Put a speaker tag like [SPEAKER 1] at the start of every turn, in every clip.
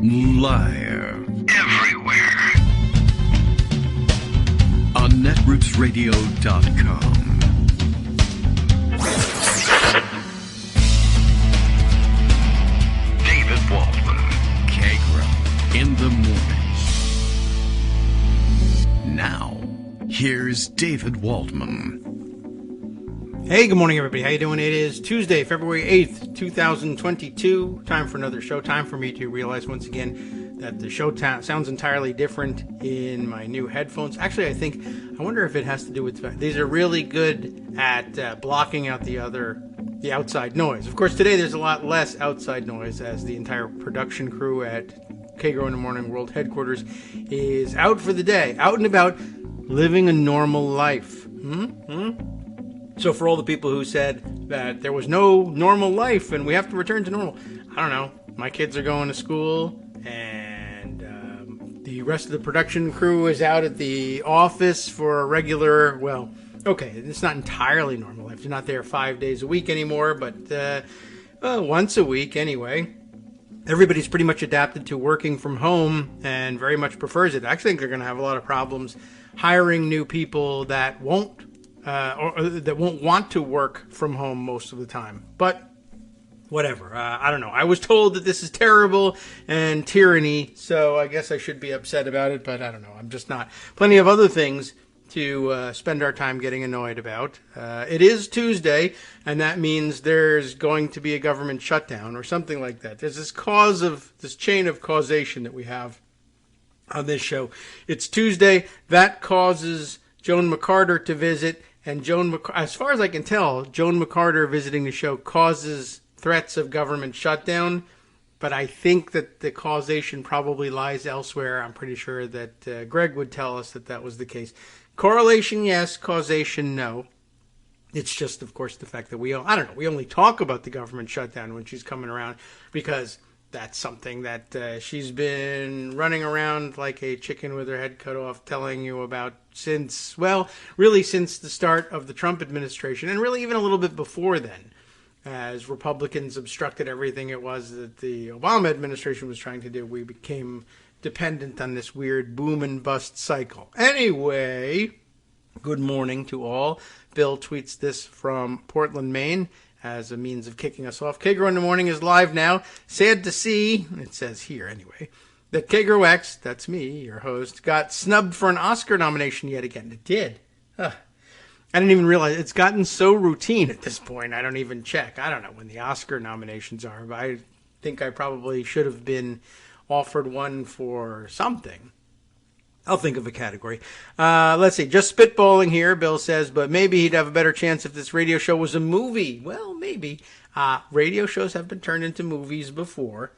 [SPEAKER 1] Live. Everywhere. On netrootsradio.com. David Waldman. Kagro. In the morning. Now, here's David Waldman.
[SPEAKER 2] Hey, good morning, everybody. How you doing? It is Tuesday, February 8th, 2022. Time for another show. Time for me to realize once again that the show sounds entirely different in my new headphones. Actually, I wonder if it has to do with these are really good at blocking out the outside noise. Of course, today there's a lot less outside noise as the entire production crew at Kagro in the Morning World Headquarters is out for the day, out and about, living a normal life. So for all the people who said that there was no normal life and we have to return to normal, I don't know. My kids are going to school and the rest of the production crew is out at the office for a regular, it's not entirely normal life. They're not there 5 days a week anymore, but once a week anyway. Everybody's pretty much adapted to working from home and very much prefers it. I think they're going to have a lot of problems hiring new people that won't want to work from home most of the time. But whatever. I don't know. I was told that this is terrible and tyranny, so I guess I should be upset about it, but I don't know. I'm just not. Plenty of other things to spend our time getting annoyed about. It is Tuesday, and that means there's going to be a government shutdown or something like that. There's this chain of causation that we have on this show. It's Tuesday. That causes Joan McCarter to visit. And as far as I can tell, Joan McCarter visiting the show causes threats of government shutdown. But I think that the causation probably lies elsewhere. I'm pretty sure that Greg would tell us that was the case. Correlation, yes. Causation, no. It's just, of course, the fact that we only talk about the government shutdown when she's coming around because that's something that she's been running around like a chicken with her head cut off telling you about since the start of the Trump administration, and really even a little bit before then, as Republicans obstructed everything it was that the Obama administration was trying to do. We became dependent on this weird boom and bust cycle. Anyway, good morning to all. Bill tweets this from Portland, Maine, as a means of kicking us off. Kagro in the Morning is live now. Sad to see, it says here anyway, that Kagro X, that's me, your host, got snubbed for an Oscar nomination yet again. It did. I didn't even realize. It's gotten so routine at this point, I don't even check. I don't know when the Oscar nominations are, but I think I probably should have been offered one for something. I'll think of a category. Let's see. Just spitballing here, Bill says, but maybe he'd have a better chance if this radio show was a movie. Well, maybe. Radio shows have been turned into movies before.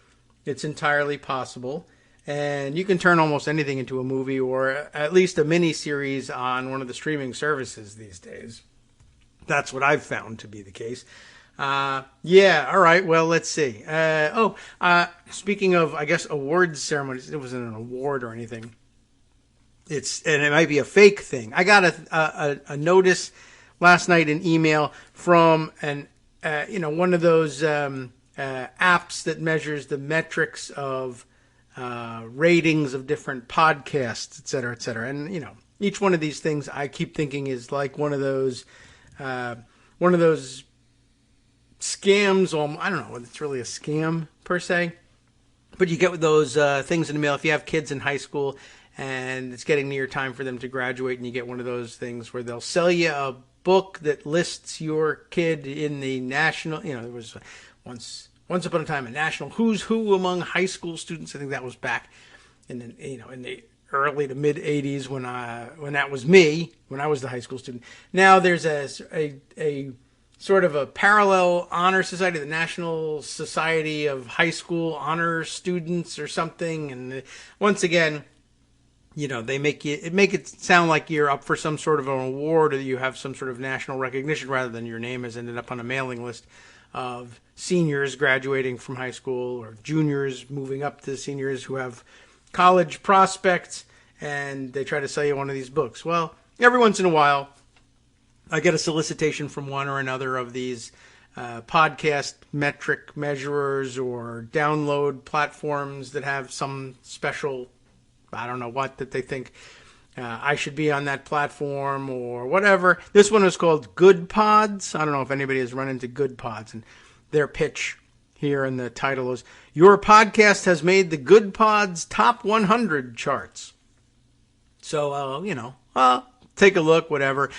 [SPEAKER 2] It's entirely possible. And you can turn almost anything into a movie or at least a mini-series on one of the streaming services these days. That's what I've found to be the case. All right. Well, let's see. Speaking of, I guess, awards ceremonies, it wasn't an award or anything. And it might be a fake thing. I got a notice last night, an email from one of those apps that measures the metrics of ratings of different podcasts, et cetera, et cetera. And each one of these things I keep thinking is like one of those scams. I don't know whether it's really a scam per se, but you get those things in the mail if you have kids in high school. And it's getting near time for them to graduate, and you get one of those things where they'll sell you a book that lists your kid in the national, there was once upon a time a national who's who among high school students. I think that was back in the early to mid 80s when that was me, when I was the high school student. Now there's a sort of a parallel honor society, the National Society of High School Honor Students or something. And once again, they make it sound like you're up for some sort of an award or you have some sort of national recognition rather than your name has ended up on a mailing list of seniors graduating from high school or juniors moving up to seniors who have college prospects, and they try to sell you one of these books. Well, every once in a while, I get a solicitation from one or another of these podcast metric measurers or download platforms that have some special, I don't know what, that they think I should be on that platform or whatever. This one is called Good Pods. I don't know if anybody has run into Good Pods, and their pitch here in the title is, your podcast has made the Good Pods top 100 charts. So, take a look, whatever,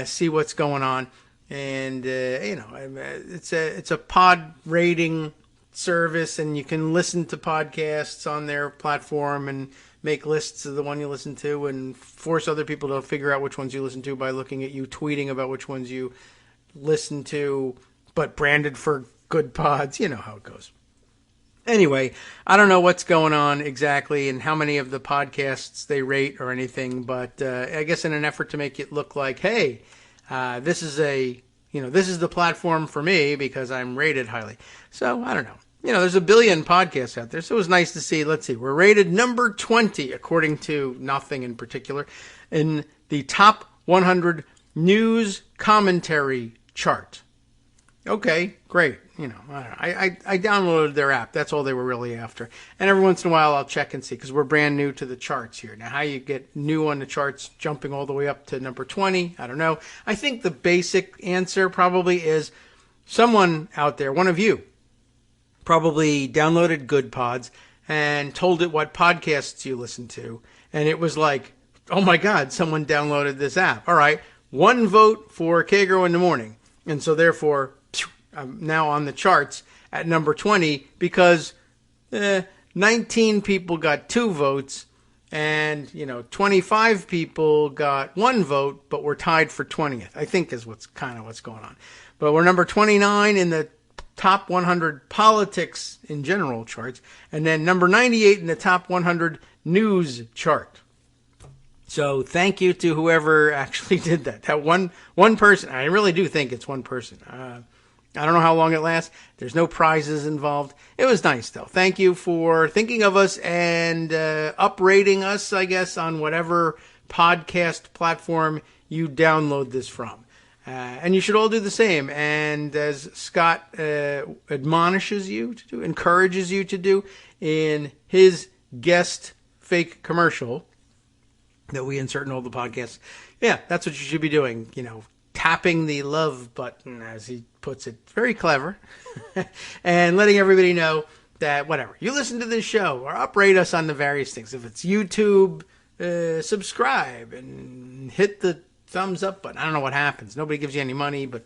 [SPEAKER 2] see what's going on. And, it's a pod rating service, and you can listen to podcasts on their platform and make lists of the one you listen to and force other people to figure out which ones you listen to by looking at you tweeting about which ones you listen to, but branded for Good Pods. You know how it goes. Anyway, I don't know what's going on exactly and how many of the podcasts they rate or anything, but I guess in an effort to make it look like, hey, this is the platform for me because I'm rated highly. So I don't know. There's a billion podcasts out there, so it was nice to see. Let's see, we're rated number 20, according to nothing in particular, in the top 100 news commentary chart. Okay, great. I downloaded their app. That's all they were really after. And every once in a while, I'll check and see, because we're brand new to the charts here. Now, how you get new on the charts, jumping all the way up to number 20, I don't know. I think the basic answer probably is someone out there, one of you, probably downloaded Good Pods and told it what podcasts you listen to. And it was like, oh my God, someone downloaded this app. All right, one vote for Kagro in the morning. And so therefore, I'm now on the charts at number 20 because 19 people got 2 votes and, 25 people got 1 vote, but we're tied for 20th, I think is what's going on. But we're number 29 in the top 100 politics in general charts, and then number 98 in the top 100 news chart. So thank you to whoever actually did that. That one person. I really do think it's one person. I don't know how long it lasts. There's no prizes involved. It was nice, though. Thank you for thinking of us and uprating us, I guess, on whatever podcast platform you download this from. And you should all do the same. And as Scott admonishes you to do, encourages you to do in his guest fake commercial that we insert in all the podcasts, yeah, that's what you should be doing. Tapping the love button, as he puts it. Very clever. And letting everybody know that whatever, you listen to this show or uprate us on the various things. If it's YouTube, subscribe and hit the thumbs up button. I don't know what happens. Nobody gives you any money, but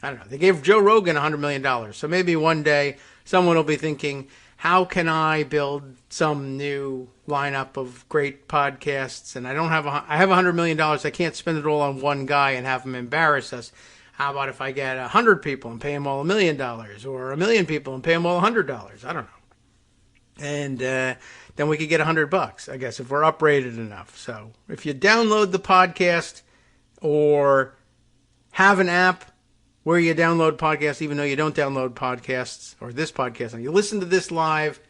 [SPEAKER 2] I don't know. They gave Joe Rogan $100 million. So maybe one day someone will be thinking, how can I build some new lineup of great podcasts? And I have $100 million. I can't spend it all on one guy and have him embarrass us. How about if I get 100 people and pay them all $1 million, or 1 million people and pay them all $100? I don't know. And then we could get $100, I guess, if we're uprated enough. So if you download the podcast or have an app where you download podcasts, even though you don't download podcasts, or this podcast, and you listen to this live,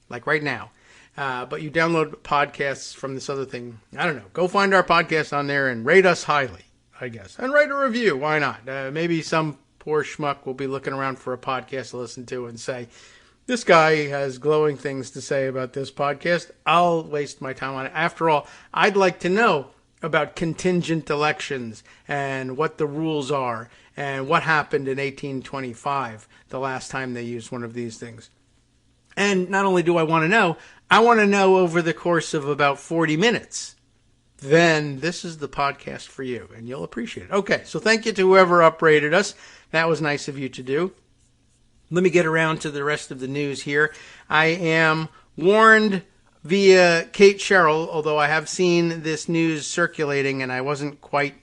[SPEAKER 2] like right now, but you download podcasts from this other thing, I don't know. Go find our podcast on there and rate us highly, I guess. And write a review. Why not? Maybe some poor schmuck will be looking around for a podcast to listen to and say, this guy has glowing things to say about this podcast. I'll waste my time on it. After all, I'd like to know about contingent elections and what the rules are and what happened in 1825, the last time they used one of these things. And not only do I want to know over the course of about 40 minutes. Then this is the podcast for you, and you'll appreciate it. Okay, so thank you to whoever uprated us. That was nice of you to do. Let me get around to the rest of the news here. I am warned via Kate Sherrill, although I have seen this news circulating and I wasn't quite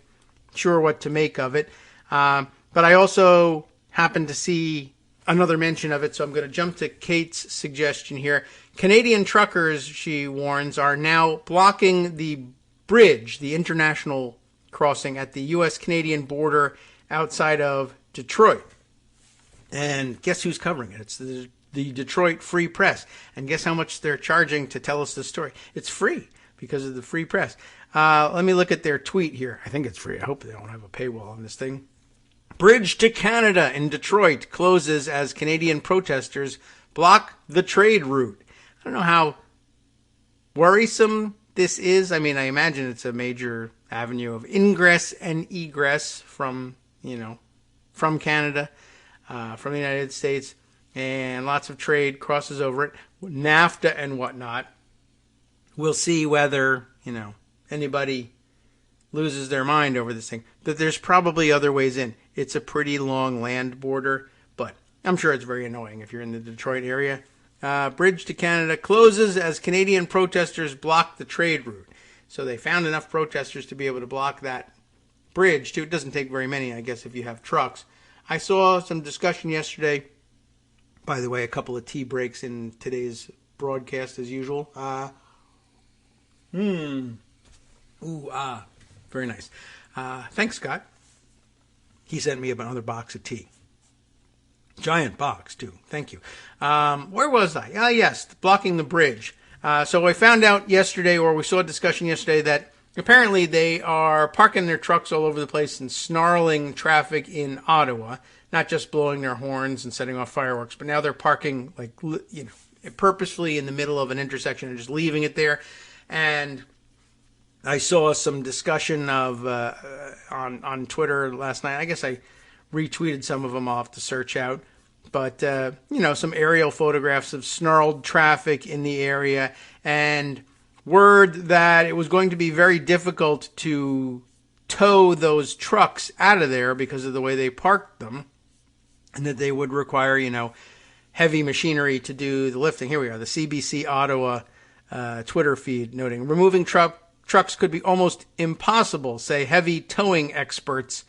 [SPEAKER 2] sure what to make of it. But I also happened to see another mention of it, so I'm going to jump to Kate's suggestion here. Canadian truckers, she warns, are now blocking the bridge, the international crossing at the U.S.-Canadian border outside of Detroit. And guess who's covering it? It's the Detroit Free Press. And guess how much they're charging to tell us the story? It's free because of the Free Press. Let me look at their tweet here. I think it's free. I hope they don't have a paywall on this thing. Bridge to Canada in Detroit closes as Canadian protesters block the trade route. I don't know how worrisome this is. I mean, I imagine it's a major avenue of ingress and egress from Canada, from the United States, and lots of trade crosses over it, NAFTA and whatnot. We'll see whether, anybody loses their mind over this thing. But there's probably other ways in. It's a pretty long land border, but I'm sure it's very annoying if you're in the Detroit area. Bridge to Canada closes as Canadian protesters block the trade route. So they found enough protesters to be able to block that bridge, too. It doesn't take very many, I guess, if you have trucks. I saw some discussion yesterday. By the way, a couple of tea breaks in today's broadcast as usual. Very nice. Thanks, Scott. He sent me another box of tea. Giant box, too. Thank you. Where was I? Yes, blocking the bridge. So I found out yesterday, or we saw a discussion yesterday, that apparently they are parking their trucks all over the place and snarling traffic in Ottawa, not just blowing their horns and setting off fireworks, but now they're parking purposefully in the middle of an intersection and just leaving it there. And I saw some discussion of on Twitter last night. I guess I retweeted some of them. I'll have to search out. But, some aerial photographs of snarled traffic in the area, and word that it was going to be very difficult to tow those trucks out of there because of the way they parked them, and that they would require, heavy machinery to do the lifting. Here we are, the CBC Ottawa Twitter feed noting, removing trucks could be almost impossible, say heavy towing experts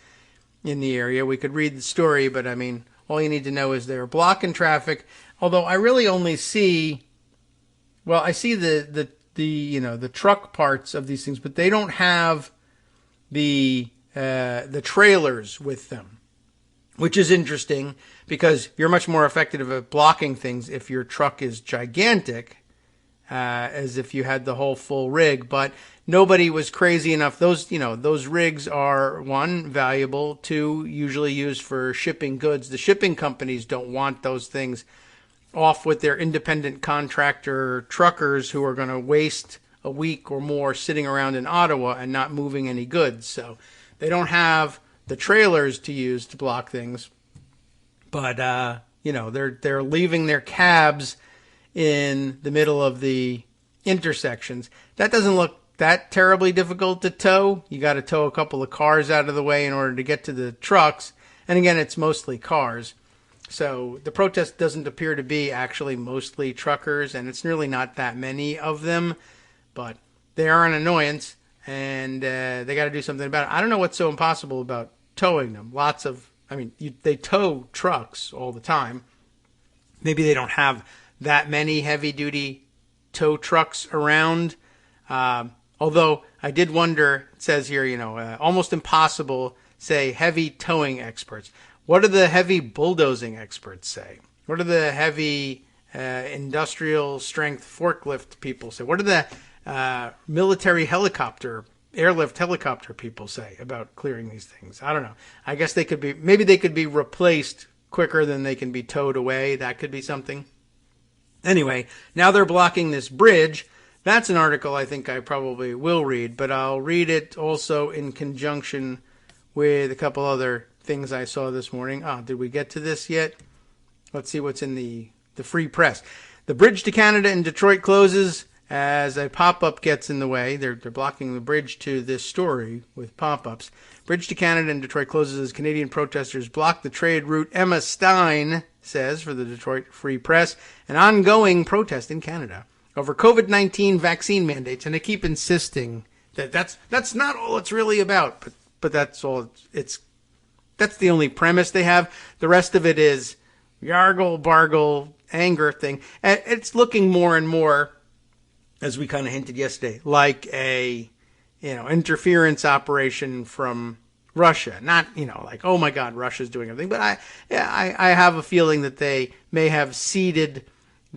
[SPEAKER 2] in the area. We could read the story, but I mean, all you need to know is they're blocking traffic. Although I really only see, I see the truck parts of these things, but they don't have the trailers with them, which is interesting because you're much more effective at blocking things if your truck is gigantic, as if you had the whole full rig. But nobody was crazy enough. Those rigs are, one, valuable, two, usually used for shipping goods. The shipping companies don't want those things off with their independent contractor truckers who are going to waste a week or more sitting around in Ottawa and not moving any goods. So they don't have the trailers to use to block things. But, they're leaving their cabs in the middle of the intersections. That doesn't look that terribly difficult to tow. You got to tow a couple of cars out of the way in order to get to the trucks. And again, it's mostly cars. So the protest doesn't appear to be actually mostly truckers, and it's really not that many of them. But they are an annoyance, and they got to do something about it. I don't know what's so impossible about towing them. They tow trucks all the time. Maybe they don't have that many heavy-duty tow trucks around. Although I did wonder, it says here, almost impossible, say, heavy towing experts. What do the heavy bulldozing experts say? What do the heavy industrial strength forklift people say? What do the military airlift helicopter people say about clearing these things? I don't know. I guess maybe they could be replaced quicker than they can be towed away. That could be something. Anyway, now they're blocking this bridge. That's an article I think I probably will read, but I'll read it also in conjunction with a couple other things I saw this morning. Did we get to this yet? Let's see what's in the Free Press. The bridge to Canada in Detroit closes as a pop-up gets in the way. They're blocking the bridge to this story with pop-ups. Bridge to Canada in Detroit closes as Canadian protesters block the trade route. Emma Stein says for the Detroit Free Press, an ongoing protest in Canada over COVID-19 vaccine mandates. And they keep insisting that that's not all it's really about, but that's all that's the only premise they have. The rest of it is yargle bargle anger thing. And it's looking more and more, as we kind of hinted yesterday, like a interference operation from Russia. Not, like, oh my God, Russia's doing everything. But I have a feeling that they may have seeded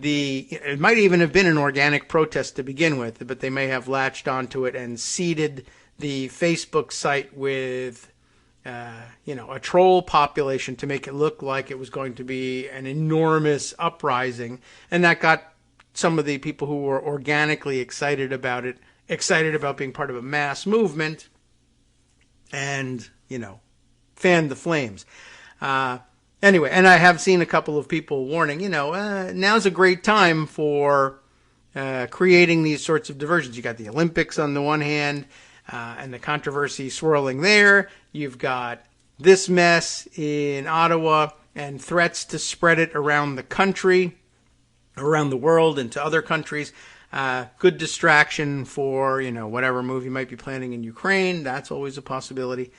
[SPEAKER 2] it might even have been an organic protest to begin with, but they may have latched onto it and seeded the Facebook site with a troll population to make it look like it was going to be an enormous uprising. And that got some of the people who were organically excited about being part of a mass movement and, fanned the flames. Anyway, and I have seen a couple of people warning, now's a great time for creating these sorts of diversions. You got the Olympics on the one hand, and the controversy swirling there. You've got this mess in Ottawa and threats to spread it around the country, around the world, into other countries. Good distraction for, whatever move you might be planning in Ukraine. That's always a possibility.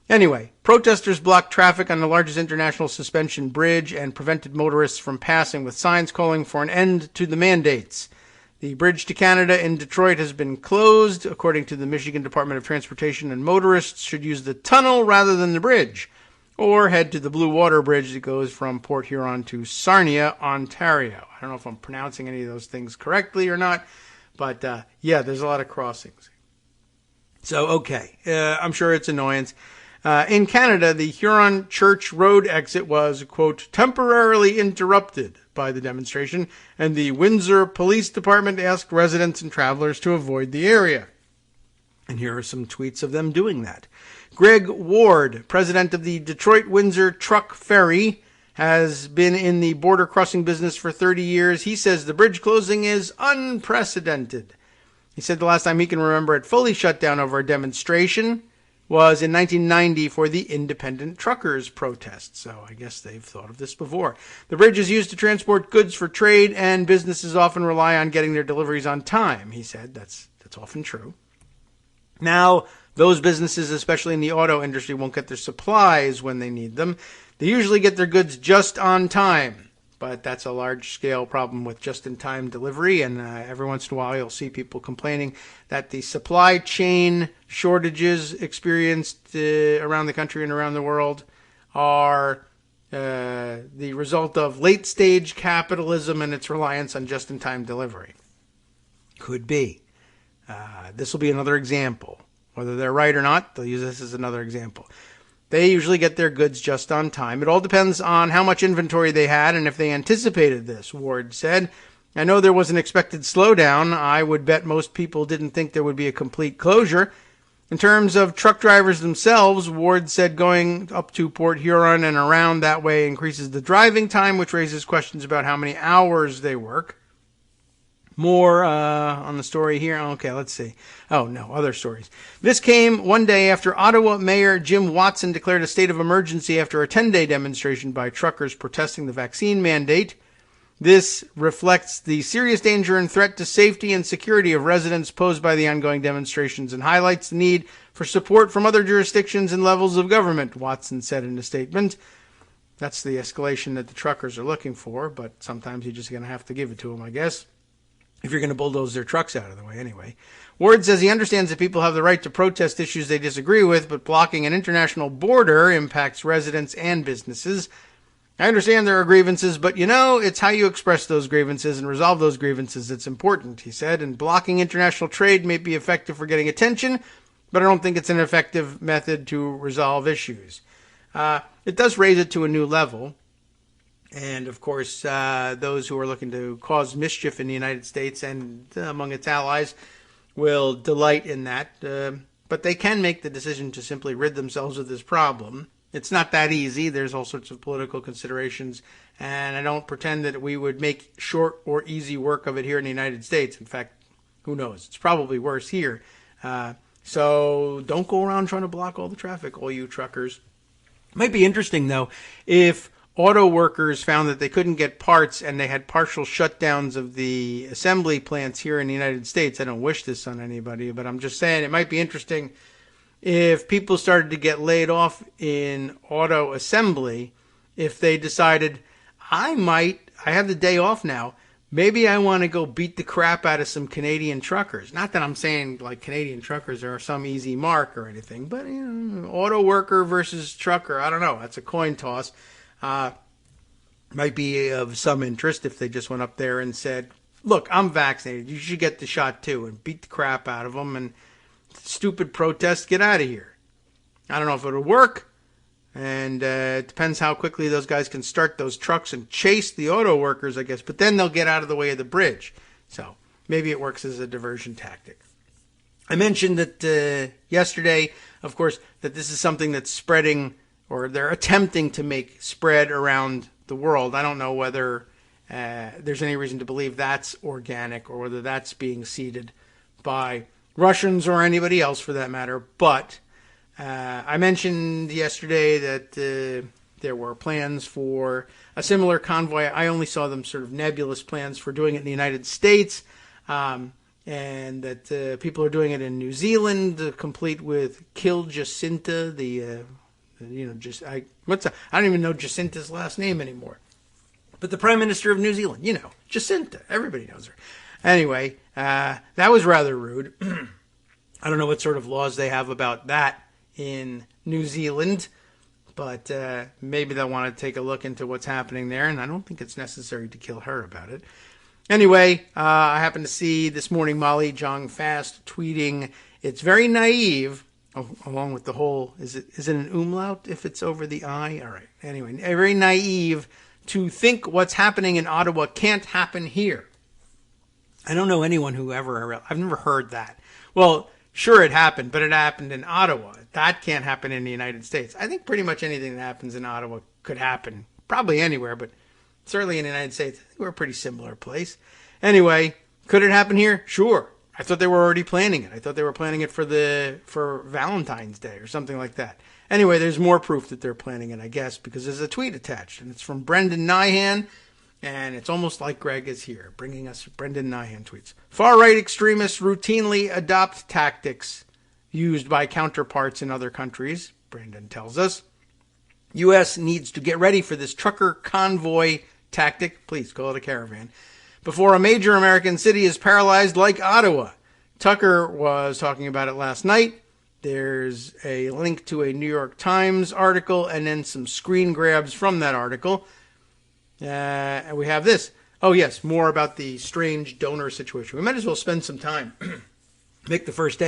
[SPEAKER 2] Anyway, protesters blocked traffic on the largest international suspension bridge and prevented motorists from passing with signs calling for an end to the mandates. The bridge to Canada in Detroit has been closed. According to the Michigan Department of Transportation, and motorists should use the tunnel rather than the bridge, or head to the Blue Water Bridge that goes from Port Huron to Sarnia, Ontario. I don't know if I'm pronouncing any of those things correctly or not, but there's a lot of crossings. So, okay, I'm sure it's annoyance. In Canada, the Huron Church Road exit was, quote, temporarily interrupted by the demonstration, and the Windsor Police Department asked residents and travelers to avoid the area. And here are some tweets of them doing that. Greg Ward, president of the Detroit-Windsor Truck Ferry, has been in the border crossing business for 30 years. He says the bridge closing is unprecedented. He said the last time he can remember it fully shut down over a demonstration was in 1990 for the independent truckers protest. So I guess they've thought of this before. The bridge is used to transport goods for trade, and businesses often rely on getting their deliveries on time, he said. That's often true. Now, those businesses, especially in the auto industry, won't get their supplies when they need them. They usually get their goods just on time. But that's a large-scale problem with just-in-time delivery, and every once in a while you'll see people complaining that the supply chain shortages experienced around the country and around the world are the result of late-stage capitalism and its reliance on just-in-time delivery. Could be. This will be another example. Whether they're right or not, they'll use this as another example. They usually get their goods just on time. It all depends on how much inventory they had and if they anticipated this, Ward said. I know there was an expected slowdown. I would bet most people didn't think there would be a complete closure. In terms of truck drivers themselves, Ward said going up to Port Huron and around that way increases the driving time, which raises questions about how many hours they work. More on the story here. Okay, let's see. Oh, no, other stories. This came one day after Ottawa Mayor Jim Watson declared a state of emergency after a 10-day demonstration by truckers protesting the vaccine mandate. This reflects the serious danger and threat to safety and security of residents posed by the ongoing demonstrations and highlights the need for support from other jurisdictions and levels of government, Watson said in a statement. That's the escalation that the truckers are looking for, but sometimes you're just going to have to give it to them, I guess, if you're going to bulldoze their trucks out of the way anyway. Ward says he understands that people have the right to protest issues they disagree with, but blocking an international border impacts residents and businesses. I understand there are grievances, but it's how you express those grievances and resolve those grievances that's important, he said, and blocking international trade may be effective for getting attention, but I don't think it's an effective method to resolve issues. It does raise it to a new level. And, of course, those who are looking to cause mischief in the United States and among its allies will delight in that. But they can make the decision to simply rid themselves of this problem. It's not that easy. There's all sorts of political considerations. And I don't pretend that we would make short or easy work of it here in the United States. In fact, who knows? It's probably worse here. So don't go around trying to block all the traffic, all you truckers. It might be interesting, though, if auto workers found that they couldn't get parts and they had partial shutdowns of the assembly plants here in the United States. I don't wish this on anybody, but I'm just saying it might be interesting if people started to get laid off in auto assembly, if they decided, I have the day off now, maybe I want to go beat the crap out of some Canadian truckers. Not that I'm saying like Canadian truckers are some easy mark or anything, but auto worker versus trucker, I don't know. That's a coin toss. Might be of some interest if they just went up there and said, look, I'm vaccinated. You should get the shot too, and beat the crap out of them and stupid protests, get out of here. I don't know if it'll work. And it depends how quickly those guys can start those trucks and chase the auto workers, I guess. But then they'll get out of the way of the bridge. So maybe it works as a diversion tactic. I mentioned that yesterday, of course, that this is something that's spreading, or they're attempting to make spread around the world. I don't know whether there's any reason to believe that's organic or whether that's being seeded by Russians or anybody else for that matter. But I mentioned yesterday that there were plans for a similar convoy. I only saw them sort of nebulous plans for doing it in the United States, and that people are doing it in New Zealand, complete with Kill Jacinta. I don't even know Jacinta's last name anymore. But the Prime Minister of New Zealand, Jacinta. Everybody knows her. Anyway, that was rather rude. I don't know what sort of laws they have about that in New Zealand, but maybe they'll want to take a look into what's happening there, and I don't think it's necessary to kill her about it. Anyway, I happened to see this morning Molly Jong Fast tweeting, "It's very naive," along with the whole, is it an umlaut if it's over the I? All right. Anyway, very naive to think what's happening in Ottawa can't happen here. I don't know anyone I've never heard that. Well, sure, it happened, but it happened in Ottawa. That can't happen in the United States. I think pretty much anything that happens in Ottawa could happen, probably anywhere, but certainly in the United States. I think we're a pretty similar place. Anyway, could it happen here? Sure. I thought they were already planning it. I thought they were planning it for Valentine's Day or something like that. Anyway, there's more proof that they're planning it, I guess, because there's a tweet attached, and it's from Brendan Nyhan. And it's almost like Greg is here, bringing us Brendan Nyhan tweets. Far-right extremists routinely adopt tactics used by counterparts in other countries, Brendan tells us. U.S. needs to get ready for this trucker convoy tactic, please call it a caravan, before a major American city is paralyzed like Ottawa. Tucker was talking about it last night. There's a link to a New York Times article and then some screen grabs from that article. And we have this. Oh, yes, more about the strange donor situation. We might as well spend some time, make the first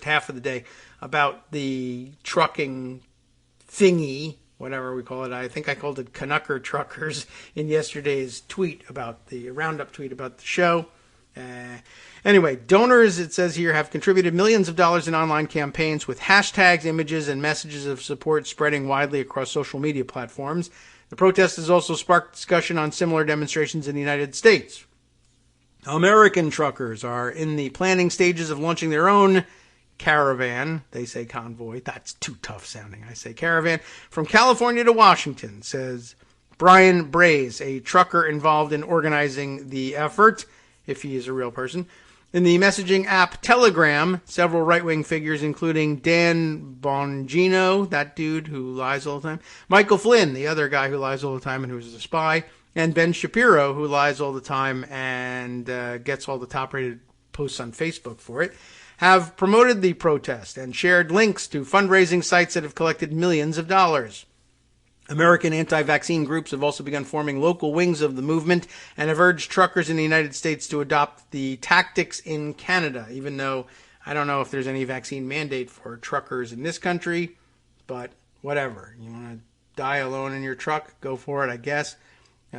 [SPEAKER 2] half of the day, about the trucking thingy, whatever we call it. I think I called it Canucker Truckers in yesterday's tweet about the roundup tweet about the show. Anyway, donors, it says here, have contributed millions of dollars in online campaigns with hashtags, images, and messages of support spreading widely across social media platforms. The protest has also sparked discussion on similar demonstrations in the United States. American truckers are in the planning stages of launching their own caravan. They say convoy. That's too tough sounding. I say caravan. From California to Washington, says Brian Braze, a trucker involved in organizing the effort, if he is a real person. In the messaging app Telegram, several right-wing figures, including Dan Bongino, that dude who lies all the time, Michael Flynn, the other guy who lies all the time and who's a spy, and Ben Shapiro, who lies all the time and gets all the top-rated posts on Facebook for it, have promoted the protest and shared links to fundraising sites that have collected millions of dollars. American anti-vaccine groups have also begun forming local wings of the movement and have urged truckers in the United States to adopt the tactics in Canada, even though I don't know if there's any vaccine mandate for truckers in this country, but whatever. You want to die alone in your truck? Go for it, I guess.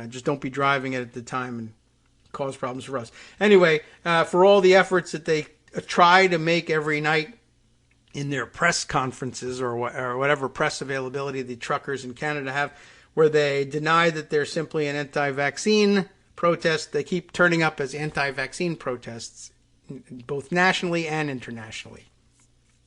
[SPEAKER 2] Just don't be driving it at the time and cause problems for us. Anyway, for all the efforts that they try to make every night in their press conferences or whatever press availability the truckers in Canada have, where they deny that they're simply an anti-vaccine protest, they keep turning up as anti-vaccine protests, both nationally and internationally.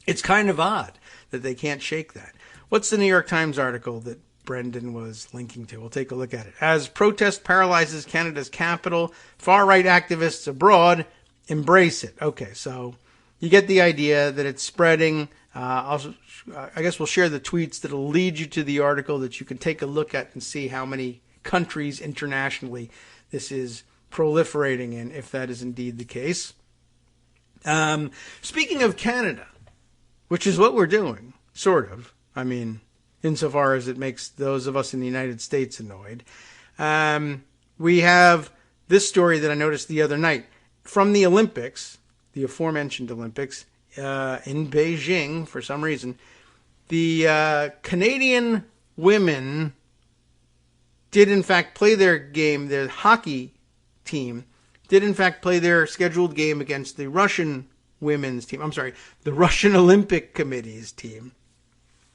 [SPEAKER 2] It's kind of odd that they can't shake that. What's the New York Times article that Brendan was linking to? We'll take a look at it. As protest paralyzes Canada's capital, far-right activists abroad embrace it. Okay, so you get the idea that it's spreading. I guess we'll share the tweets that will lead you to the article that you can take a look at and see how many countries internationally this is proliferating in, if that is indeed the case. Speaking of Canada, which is what we're doing, sort of. I mean, insofar as it makes those of us in the United States annoyed. We have this story that I noticed the other night from the Olympics, the aforementioned Olympics, in Beijing, for some reason. The Canadian women did in fact play their game. The hockey team did in fact play their scheduled game against the Russian women's team. I'm sorry, the Russian Olympic Committee's team.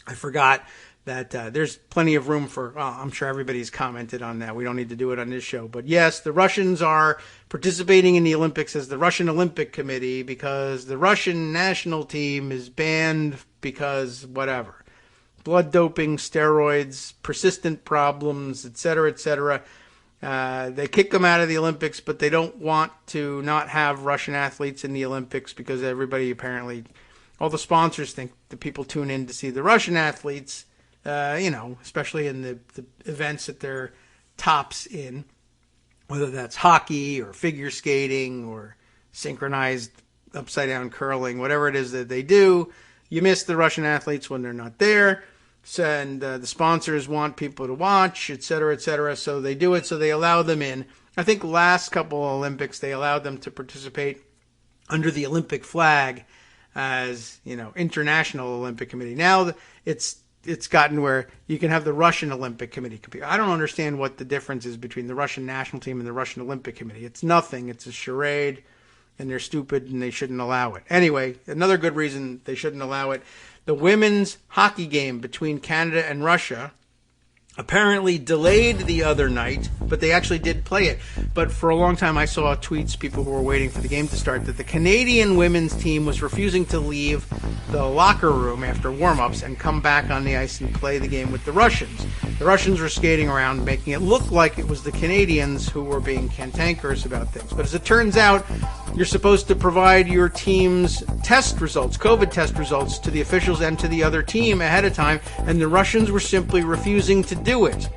[SPEAKER 2] I forgot that there's plenty of room for, I'm sure everybody's commented on that. We don't need to do it on this show. But yes, the Russians are participating in the Olympics as the Russian Olympic Committee because the Russian national team is banned because whatever. Blood doping, steroids, persistent problems, etc., etc. They kick them out of the Olympics, but they don't want to not have Russian athletes in the Olympics because everybody apparently, all the sponsors think the people tune in to see the Russian athletes, especially in the events that they're tops in, whether that's hockey or figure skating or synchronized upside down curling, whatever it is that they do. You miss the Russian athletes when they're not there. And the sponsors want people to watch, et cetera, so they do it, so they allow them in. I think last couple of Olympics, they allowed them to participate under the Olympic flag as, International Olympic Committee. Now it's gotten where you can have the Russian Olympic Committee compete. I don't understand what the difference is between the Russian national team and the Russian Olympic Committee. It's nothing. It's a charade, and they're stupid, and they shouldn't allow it. Anyway, another good reason they shouldn't allow it. The women's hockey game between Canada and Russia apparently delayed the other night, but they actually did play it. But for a long time I saw tweets, people who were waiting for the game to start, that the Canadian women's team was refusing to leave the locker room after warm-ups and come back on the ice and play the game with the Russians. The Russians were skating around, making it look like it was the Canadians who were being cantankerous about things. But as it turns out, you're supposed to provide your team's test results, COVID test results, to the officials and to the other team ahead of time, and the Russians were simply refusing to do it.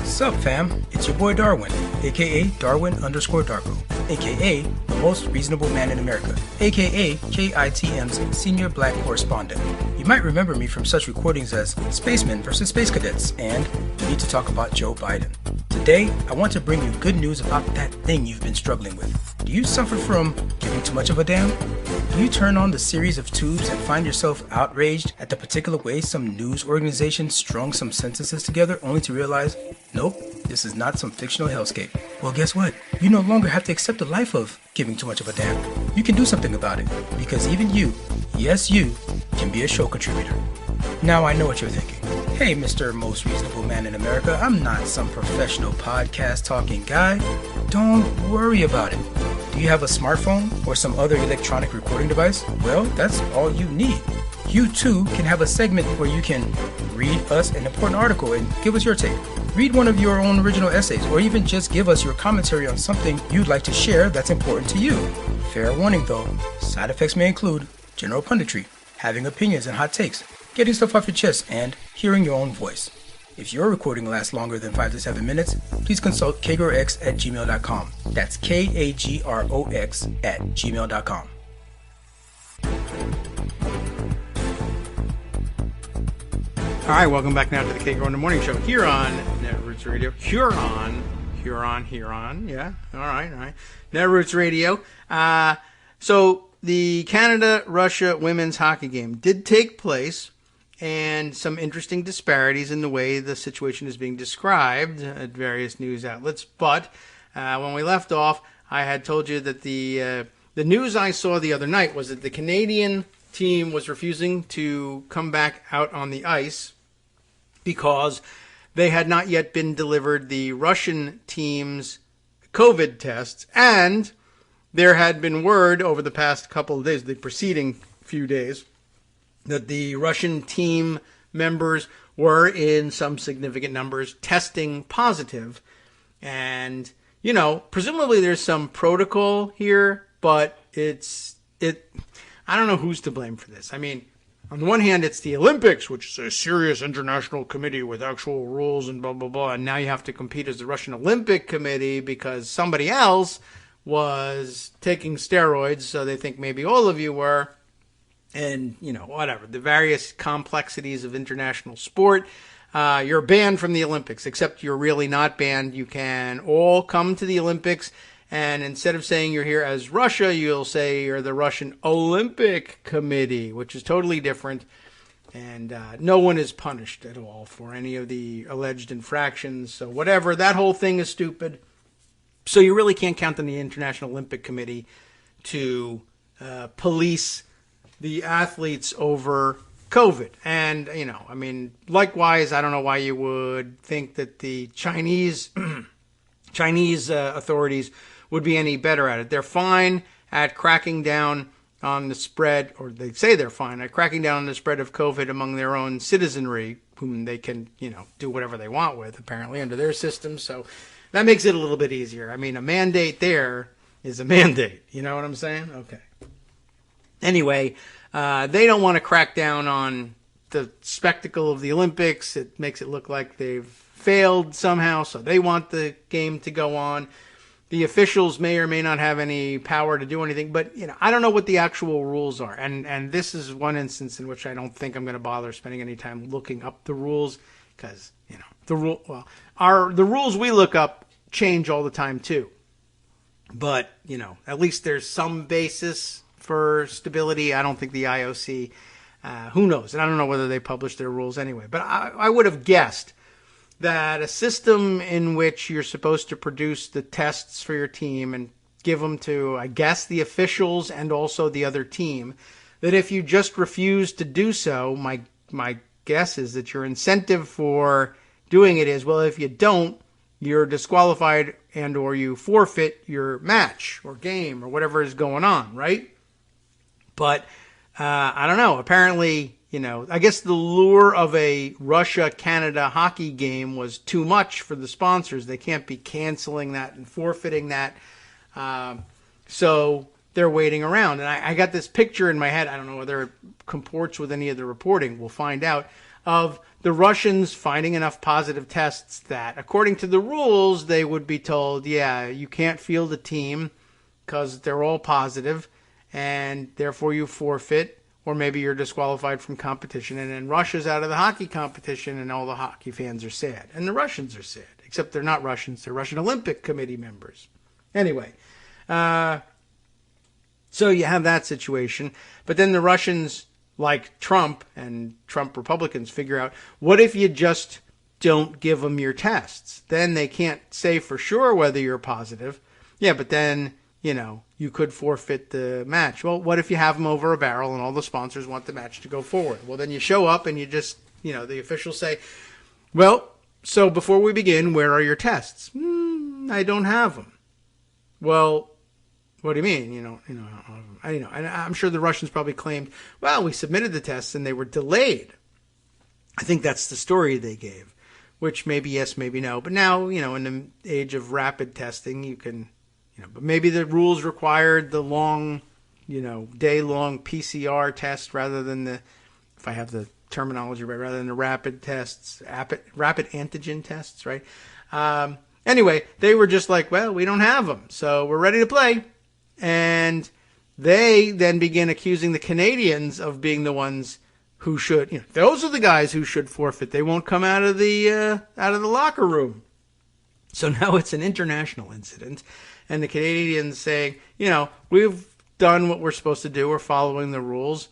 [SPEAKER 3] Sup fam, it's your boy Darwin, aka Darwin_Darko, aka the most reasonable man in America, aka KITM's senior black correspondent. You might remember me from such recordings as Spacemen vs. Space Cadets and We Need to Talk About Joe Biden. Today, I want to bring you good news about that thing you've been struggling with. Do you suffer from giving too much of a damn? Do you turn on the series of tubes and find yourself outraged at the particular way some news organization strung some sentences together only to realize, nope, this is not some fictional hellscape? Well, guess what? You no longer have to accept the life of giving too much of a damn. You can do something about it, because even you, yes you, can be a show contributor. Now I know what you're thinking. Hey, Mr. Most Reasonable Man in America, I'm not some professional podcast talking guy. Don't worry about it. Do you have a smartphone or some other electronic recording device? Well, that's all you need. You too can have a segment where you can read us an important article and give us your take. Read one of your own original essays, or even just give us your commentary on something you'd like to share that's important to you. Fair warning though, side effects may include general punditry, having opinions and hot takes, getting stuff off your chest, and hearing your own voice. If your recording lasts longer than 5 to 7 minutes, please consult kagrox@gmail.com. That's KAGROX@gmail.com.
[SPEAKER 2] All right, welcome back now to the Kagro in the Morning Show here on Netroots Radio. Huron. Yeah, all right. Netroots Radio. So the Canada-Russia women's hockey game did take place, and some interesting disparities in the way the situation is being described at various news outlets. But when we left off, I had told you that the news I saw the other night was that the Canadian team was refusing to come back out on the ice because they had not yet been delivered the Russian team's COVID tests, and there had been word over the past couple of days, the preceding few days, that the Russian team members were in some significant numbers testing positive. And, presumably there's some protocol here, but I don't know who's to blame for this. I mean, on the one hand, it's the Olympics, which is a serious international committee with actual rules and blah, blah, blah. And now you have to compete as the Russian Olympic Committee because somebody else was taking steroids, so they think maybe all of you were. And, whatever, the various complexities of international sport. You're banned from the Olympics, except you're really not banned. You can all come to the Olympics And instead of saying you're here as Russia, you'll say you're the Russian Olympic Committee, which is totally different. And no one is punished at all for any of the alleged infractions. So whatever, that whole thing is stupid. So you really can't count on the International Olympic Committee to police the athletes over COVID. And, likewise, I don't know why you would think that the Chinese authorities would be any better at it. They're fine at cracking down on the spread, or they say they're fine at cracking down on the spread of COVID among their own citizenry, whom they can, do whatever they want with, apparently, under their system. So that makes it a little bit easier. A mandate there is a mandate. You know what I'm saying? Okay. Anyway, they don't want to crack down on the spectacle of the Olympics. It makes it look like they've failed somehow, so they want the game to go on. The officials may or may not have any power to do anything, but I don't know what the actual rules are. And this is one instance in which I don't think I'm going to bother spending any time looking up the rules, because the rules we look up change all the time too. But at least there's some basis for stability. I don't think the IOC, who knows? And I don't know whether they publish their rules anyway. But I would have guessed that a system in which you're supposed to produce the tests for your team and give them to, I guess, the officials and also the other team, that if you just refuse to do so, my guess is that your incentive for doing it is, well, if you don't, you're disqualified and or you forfeit your match or game or whatever is going on, right? But I don't know. Apparently, I guess the lure of a Russia-Canada hockey game was too much for the sponsors. They can't be canceling that and forfeiting that. So they're waiting around. And I got this picture in my head. I don't know whether it comports with any of the reporting. We'll find out. Of the Russians finding enough positive tests that, according to the rules, they would be told, yeah, you can't field a team because they're all positive, and therefore you forfeit, or maybe you're disqualified from competition, and then Russia's out of the hockey competition, and all the hockey fans are sad. And the Russians are sad, except they're not Russians. They're Russian Olympic Committee members. Anyway, so you have that situation. But then the Russians, like Trump and Trump Republicans, figure out, what if you just don't give them your tests? Then they can't say for sure whether you're positive. Yeah, but then, you could forfeit the match. Well, what if you have them over a barrel and all the sponsors want the match to go forward? Well, then you show up and you just, the officials say, well, so before we begin, where are your tests? I don't have them. Well, what do you mean? And I'm sure the Russians probably claimed, well, we submitted the tests and they were delayed. I think that's the story they gave, which maybe yes, maybe no. But now, in the age of rapid testing, you can, but maybe the rules required the long, day-long PCR test rather than the, if I have the terminology right, rather than the rapid tests, rapid antigen tests, right? Anyway, they were just like, well, we don't have them, so we're ready to play. And they then begin accusing the Canadians of being the ones who should, those are the guys who should forfeit. They won't come out of the locker room. So now it's an international incident, and the Canadians saying, we've done what we're supposed to do. We're following the rules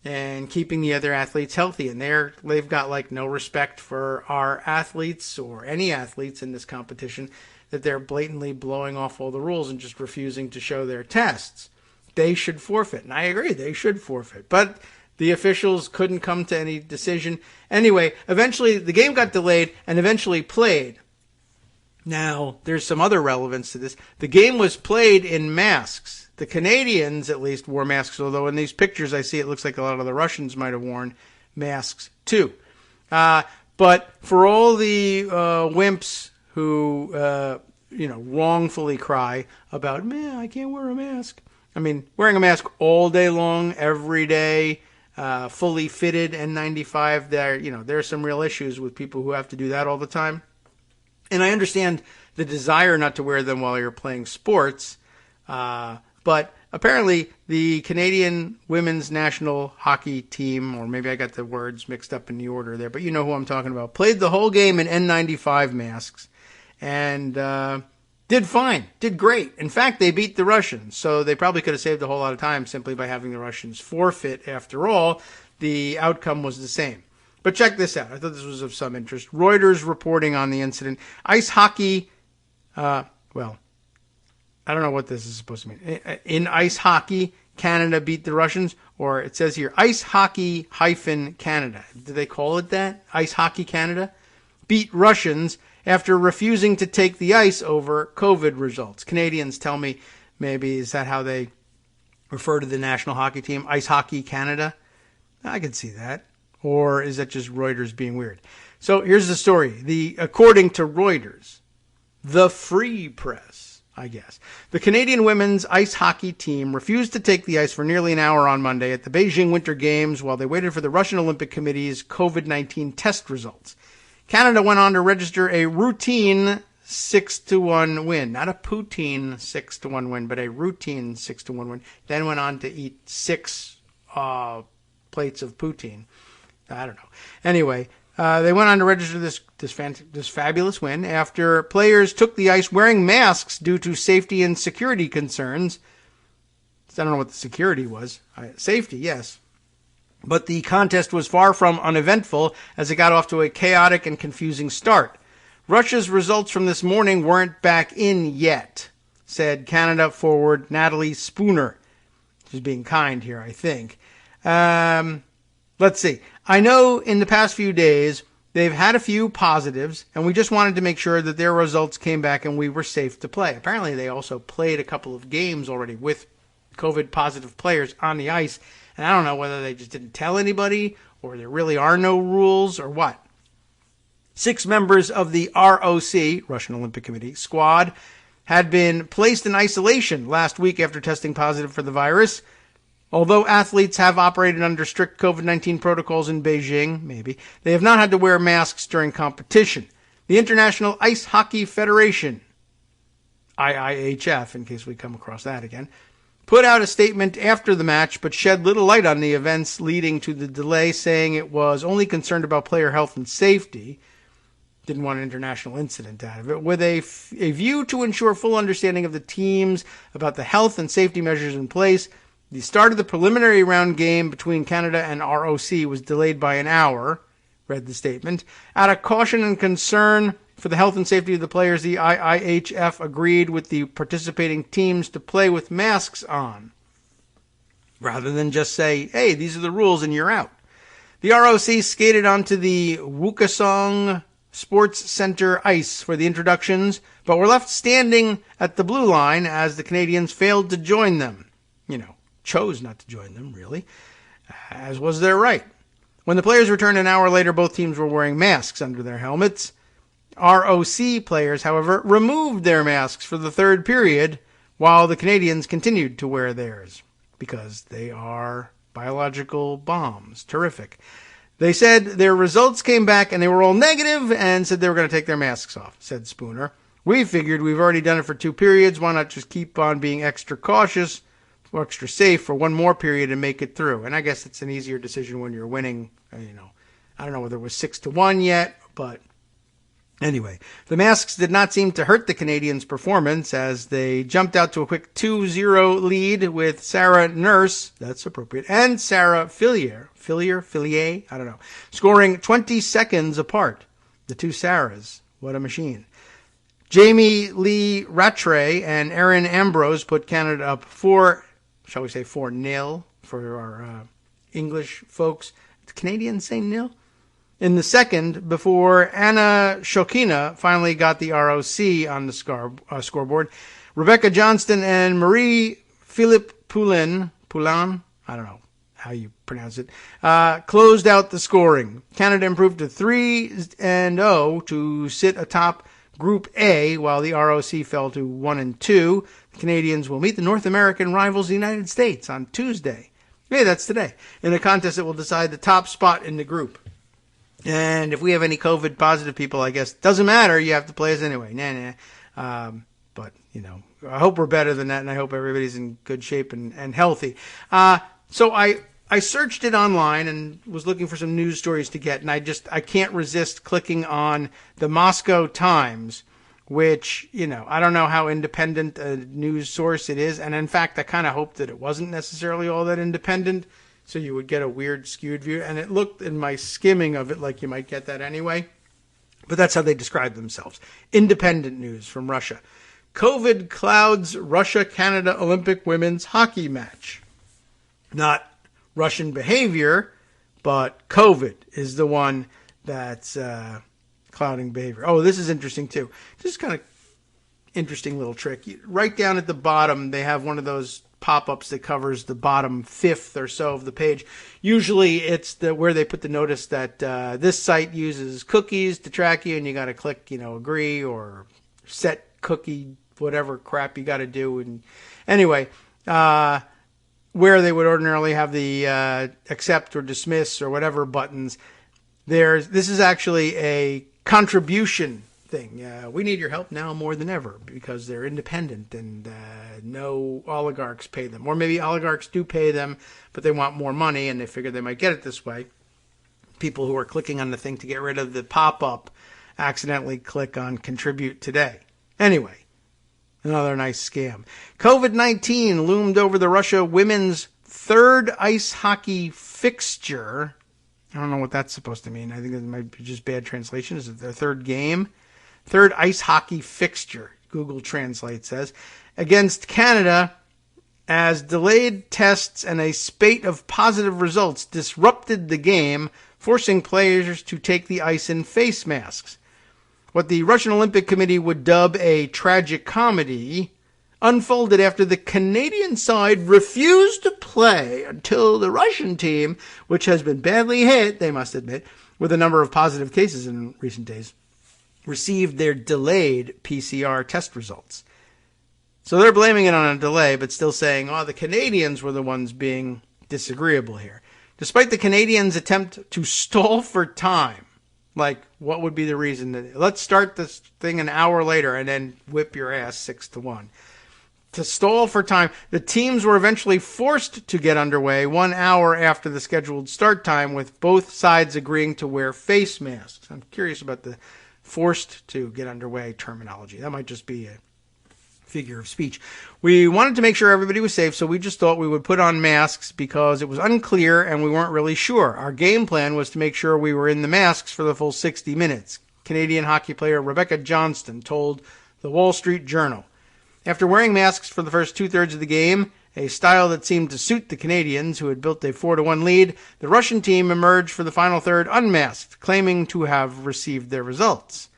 [SPEAKER 2] and keeping the other athletes healthy. And they've got no respect for our athletes or any athletes in this competition, that they're blatantly blowing off all the rules and just refusing to show their tests. They should forfeit. And I agree, they should forfeit. But the officials couldn't come to any decision. Anyway, eventually the game got delayed and eventually played. Now, there's some other relevance to this. The game was played in masks. The Canadians, at least, wore masks, although in these pictures I see it looks like a lot of the Russians might have worn masks too. But for all the wimps who, wrongfully cry about, man, I can't wear a mask. Wearing a mask all day long, every day, fully fitted N95, there are some real issues with people who have to do that all the time. And I understand the desire not to wear them while you're playing sports, but apparently the Canadian women's national hockey team, or maybe I got the words mixed up in the order there, but you know who I'm talking about, played the whole game in N95 masks. And did fine, did great. In fact, they beat the Russians, so they probably could have saved a whole lot of time simply by having the Russians forfeit. After all, the outcome was the same. But check this out. I thought this was of some interest. Reuters reporting on the incident. Ice hockey, I don't know what this is supposed to mean. In ice hockey, Canada beat the Russians, or it says here, Ice Hockey Canada. Do they call it that? Ice Hockey Canada? Beat Russians after refusing to take the ice over COVID results. Canadians tell me, maybe, is that how they refer to the national hockey team? Ice Hockey Canada? I can see that. Or is that just Reuters being weird? So here's the story. According to Reuters, the Free Press, I guess, the Canadian women's ice hockey team refused to take the ice for nearly an hour on Monday at the Beijing Winter Games while they waited for the Russian Olympic Committee's COVID-19 test results. Canada went on to register a routine 6-1 win. Not a poutine 6-1 win, but a routine 6-1 win. Then went on to eat 6 plates of poutine. I don't know. Anyway, they went on to register this fabulous win after players took the ice wearing masks due to safety and security concerns. I don't know what the security was. Safety, yes. But the contest was far from uneventful as it got off to a chaotic and confusing start. Russia's results from this morning weren't back in yet, said Canada forward Natalie Spooner. She's being kind here, I think. Let's see. I know in the past few days they've had a few positives, and we just wanted to make sure that their results came back and we were safe to play. Apparently they also played a couple of games already with COVID-positive players on the ice, and I don't know whether they just didn't tell anybody or there really are no rules or what. 6 members of the ROC, Russian Olympic Committee, squad had been placed in isolation last week after testing positive for the virus. Although athletes have operated under strict COVID-19 protocols in Beijing, they have not had to wear masks during competition. The International Ice Hockey Federation, IIHF, in case we come across that again, put out a statement after the match but shed little light on the events leading to the delay, saying it was only concerned about player health and safety. Didn't want an international incident out of it, with a view to ensure full understanding of the teams about the health and safety measures in place. The start of the preliminary round game between Canada and ROC was delayed by an hour, read the statement. Out of caution and concern for the health and safety of the players, the IIHF agreed with the participating teams to play with masks on, rather than just say, hey, these are the rules and you're out. The ROC skated onto the Wukesong Sports Center ice for the introductions, but were left standing at the blue line as the Canadians failed to join them. Chose not to join them, really, as was their right. When the players returned an hour later, both teams were wearing masks under their helmets. ROC players, however, removed their masks for the third period, while the Canadians continued to wear theirs, because they are biological bombs. Terrific. They said their results came back and they were all negative and said they were going to take their masks off, said Spooner. We figured we've already done it for 2 periods. Why not just keep on being extra cautious or extra safe for 1 more period and make it through? And I guess it's an easier decision when you're winning. I don't know whether it was 6-1 yet, but anyway, the masks did not seem to hurt the Canadians' performance as they jumped out to a quick 2-0 lead with Sarah Nurse, that's appropriate, and Sarah Fillier, I don't know, scoring 20 seconds apart. The 2 Sarahs, what a machine. Jamie Lee Rattray and Erin Ambrose put Canada up 4-0 for our English folks. The Canadians say nil? In the second, before Anna Shokina finally got the ROC on the scoreboard. Rebecca Johnston and Marie-Philippe Poulin, I don't know how you pronounce it, closed out the scoring. Canada improved to 3-0 to sit atop Group A, while the ROC fell to 1-2. The Canadians will meet the North American rivals, the United States, on Tuesday. Yeah, that's today. In a contest that will decide the top spot in the group. And if we have any COVID positive people, I guess, doesn't matter. You have to play us anyway. But, I hope we're better than that, and I hope everybody's in good shape and healthy. So I searched it online and was looking for some news stories to get, and I can't resist clicking on the Moscow Times, which, I don't know how independent a news source it is. And in fact, I kind of hoped that it wasn't necessarily all that independent, so you would get a weird skewed view. And it looked in my skimming of it like you might get that anyway. But that's how they describe themselves. Independent news from Russia. COVID clouds Russia-Canada Olympic women's hockey match. Not Russian behavior, but COVID is the one that's clouding behavior. Oh, this is interesting too. This is kind of interesting little trick. Right down at the bottom, they have one of those pop-ups that covers the bottom fifth or so of the page. Usually it's where they put the notice that this site uses cookies to track you, and you got to click, agree or set cookie, whatever crap you got to do. And anyway, where they would ordinarily have the accept or dismiss or whatever buttons, this is actually a contribution thing. We need your help now more than ever because they're independent and no oligarchs pay them. Or maybe oligarchs do pay them, but they want more money and they figure they might get it this way. People who are clicking on the thing to get rid of the pop-up accidentally click on contribute today. Anyway, another nice scam. COVID-19 loomed over the Russia women's third ice hockey fixture. I don't know what that's supposed to mean. I think it might be just bad translation. Is it their third game? Third ice hockey fixture, Google Translate says, against Canada as delayed tests and a spate of positive results disrupted the game, forcing players to take the ice in face masks. What the Russian Olympic Committee would dub a tragic comedy unfolded after the Canadian side refused to play until the Russian team, which has been badly hit, they must admit, with a number of positive cases in recent days, received their delayed PCR test results. So they're blaming it on a delay, but still saying, the Canadians were the ones being disagreeable here. Despite the Canadians' attempt to stall for time, like, what would be the reason? Let's start this thing an hour later and then whip your ass 6-1. To stall for time, the teams were eventually forced to get underway 1 hour after the scheduled start time, with both sides agreeing to wear face masks. I'm curious about the forced to get underway terminology. That might just be a figure of speech. We wanted to make sure everybody was safe, so we just thought we would put on masks because it was unclear and we weren't really sure. Our game plan was to make sure we were in the masks for the full 60 minutes, Canadian hockey player Rebecca Johnston told the Wall Street Journal. After wearing masks for the first two-thirds of the game, a style that seemed to suit the Canadians, who had built a 4-1 lead, the Russian team emerged for the final third unmasked, claiming to have received their results.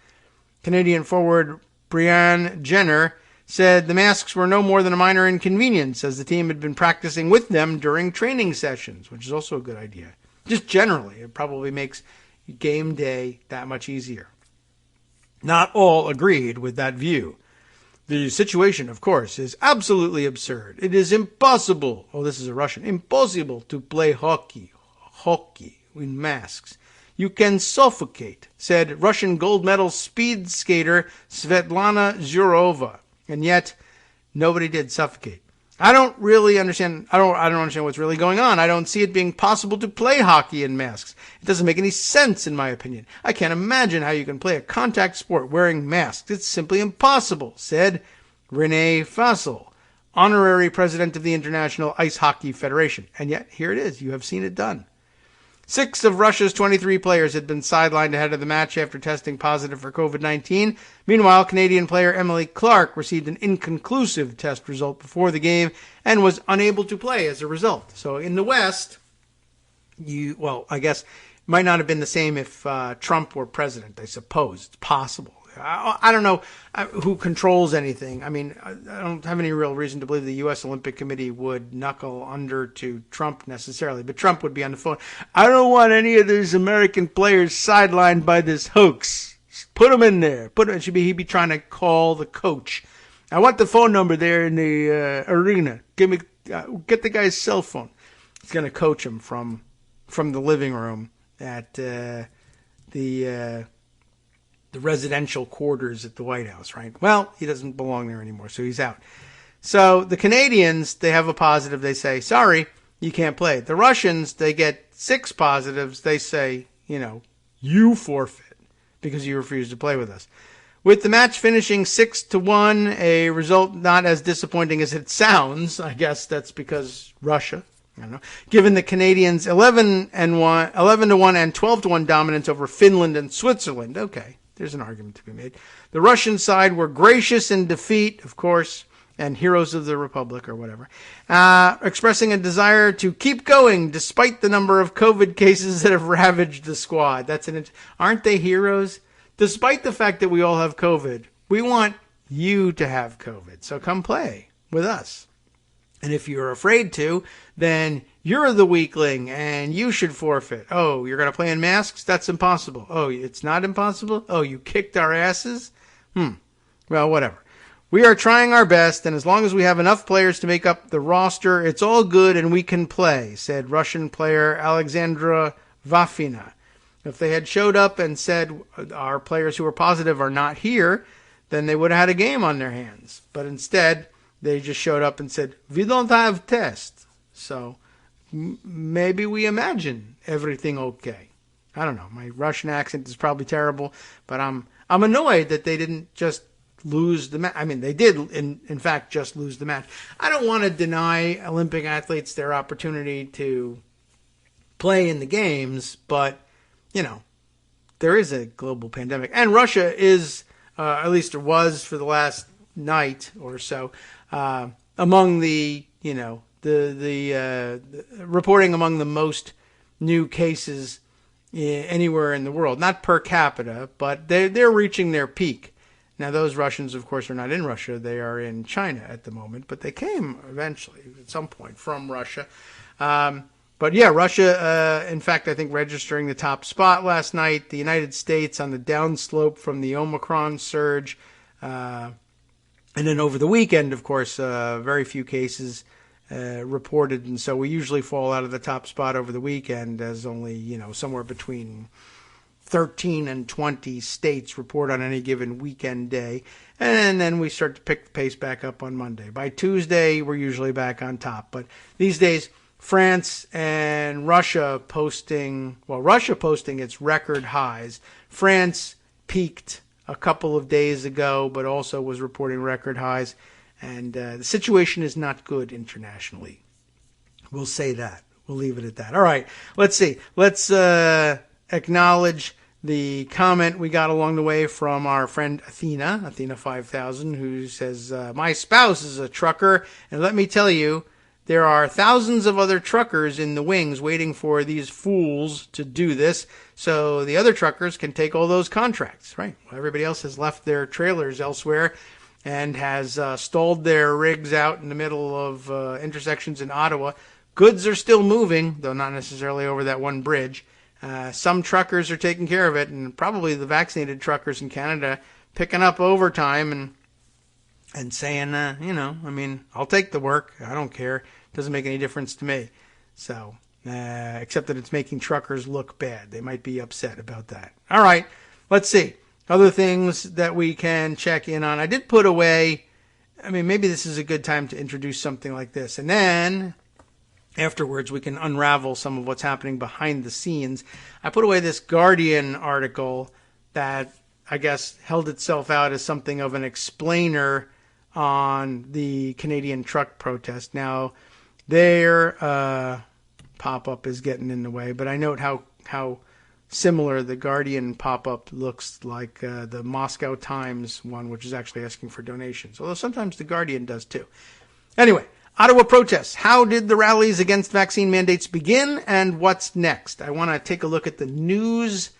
[SPEAKER 2] Canadian forward Brian Jenner said the masks were no more than a minor inconvenience, as the team had been practicing with them during training sessions, which is also a good idea. Just generally, it probably makes game day that much easier. Not all agreed with that view. The situation, of course, is absolutely absurd. It is impossible, this is a Russian, impossible to play hockey in masks. You can suffocate, said Russian gold medal speed skater Svetlana Zhurova. And yet, nobody did suffocate. I don't understand what's really going on. I don't see it being possible to play hockey in masks. It doesn't make any sense, in my opinion. I can't imagine how you can play a contact sport wearing masks. It's simply impossible, said Rene Fassel, honorary president of the International Ice Hockey Federation. And yet, here it is. You have seen it done. 6 of Russia's 23 players had been sidelined ahead of the match after testing positive for COVID-19. Meanwhile, Canadian player Emily Clark received an inconclusive test result before the game and was unable to play as a result. So in the West, I guess it might not have been the same if Trump were president, I suppose. It's possible. I don't know who controls anything. I mean, I don't have any real reason to believe the U.S. Olympic Committee would knuckle under to Trump necessarily, but Trump would be on the phone. I don't want any of these American players sidelined by this hoax. Put them in there. He'd be trying to call the coach. I want the phone number there in the arena. Get the guy's cell phone. He's going to coach him from the living room at the residential quarters at the White House, right? Well, he doesn't belong there anymore, so he's out. So the Canadians, they have a positive. They say, sorry, you can't play. The Russians, they get 6 positives. They say, you forfeit because you refuse to play with us. With the match finishing 6-1, a result not as disappointing as it sounds. I guess that's because Russia. I don't know. Given the Canadians 11-1 and 12-1 dominance over Finland and Switzerland. Okay, there's an argument to be made. The Russian side were gracious in defeat, of course, and heroes of the Republic or whatever, expressing a desire to keep going despite the number of COVID cases that have ravaged the squad. Aren't they heroes? Despite the fact that we all have COVID, we want you to have COVID. So come play with us. And if you're afraid to, then you're the weakling and you should forfeit. Oh, you're going to play in masks? That's impossible. Oh, it's not impossible? Oh, you kicked our asses? Well, whatever. We are trying our best, and as long as we have enough players to make up the roster, it's all good and we can play, said Russian player Alexandra Vafina. If they had showed up and said our players who are positive are not here, then they would have had a game on their hands. But instead, they just showed up and said, we don't have tests. So maybe we imagine everything okay. I don't know. My Russian accent is probably terrible, but I'm annoyed that they didn't just lose the match. I mean, they did, in fact, just lose the match. I don't want to deny Olympic athletes their opportunity to play in the games, but there is a global pandemic, and Russia is, at least it was for the last night or so, among the reporting among the most new cases anywhere in the world. Not per capita, but they're reaching their peak. Now, those Russians, of course, are not in Russia. They are in China at the moment, but they came eventually at some point from Russia. But yeah, Russia, in fact, I think registering the top spot last night. The United States on the downslope from the Omicron surge. And then over the weekend, of course, very few cases reported. And so we usually fall out of the top spot over the weekend as only, somewhere between 13 and 20 states report on any given weekend day. And then we start to pick the pace back up on Monday. By Tuesday, we're usually back on top. But these days, France and Russia posting its record highs. France peaked a couple of days ago, but also was reporting record highs. And the situation is not good internationally. We'll say that. We'll leave it at that. All right, let's see. Let's acknowledge the comment we got along the way from our friend Athena 5000, who says, my spouse is a trucker, and let me tell you, there are thousands of other truckers in the wings waiting for these fools to do this, so the other truckers can take all those contracts, right? Well, everybody else has left their trailers elsewhere and has stalled their rigs out in the middle of intersections in Ottawa. Goods are still moving, though not necessarily over that one bridge. Some truckers are taking care of it, and probably the vaccinated truckers in Canada picking up overtime and saying, I'll take the work. I don't care. It doesn't make any difference to me. So, except that it's making truckers look bad. They might be upset about that. All right, let's see. Other things that we can check in on. I did put away, maybe this is a good time to introduce something like this. And then afterwards, we can unravel some of what's happening behind the scenes. I put away this Guardian article that I guess held itself out as something of an explainer on the Canadian truck protest. Now, their pop-up is getting in the way, but I note how similar the Guardian pop-up looks like the Moscow Times one, which is actually asking for donations, although sometimes the Guardian does too. Anyway, Ottawa protests. How did the rallies against vaccine mandates begin, and what's next? I want to take a look at the news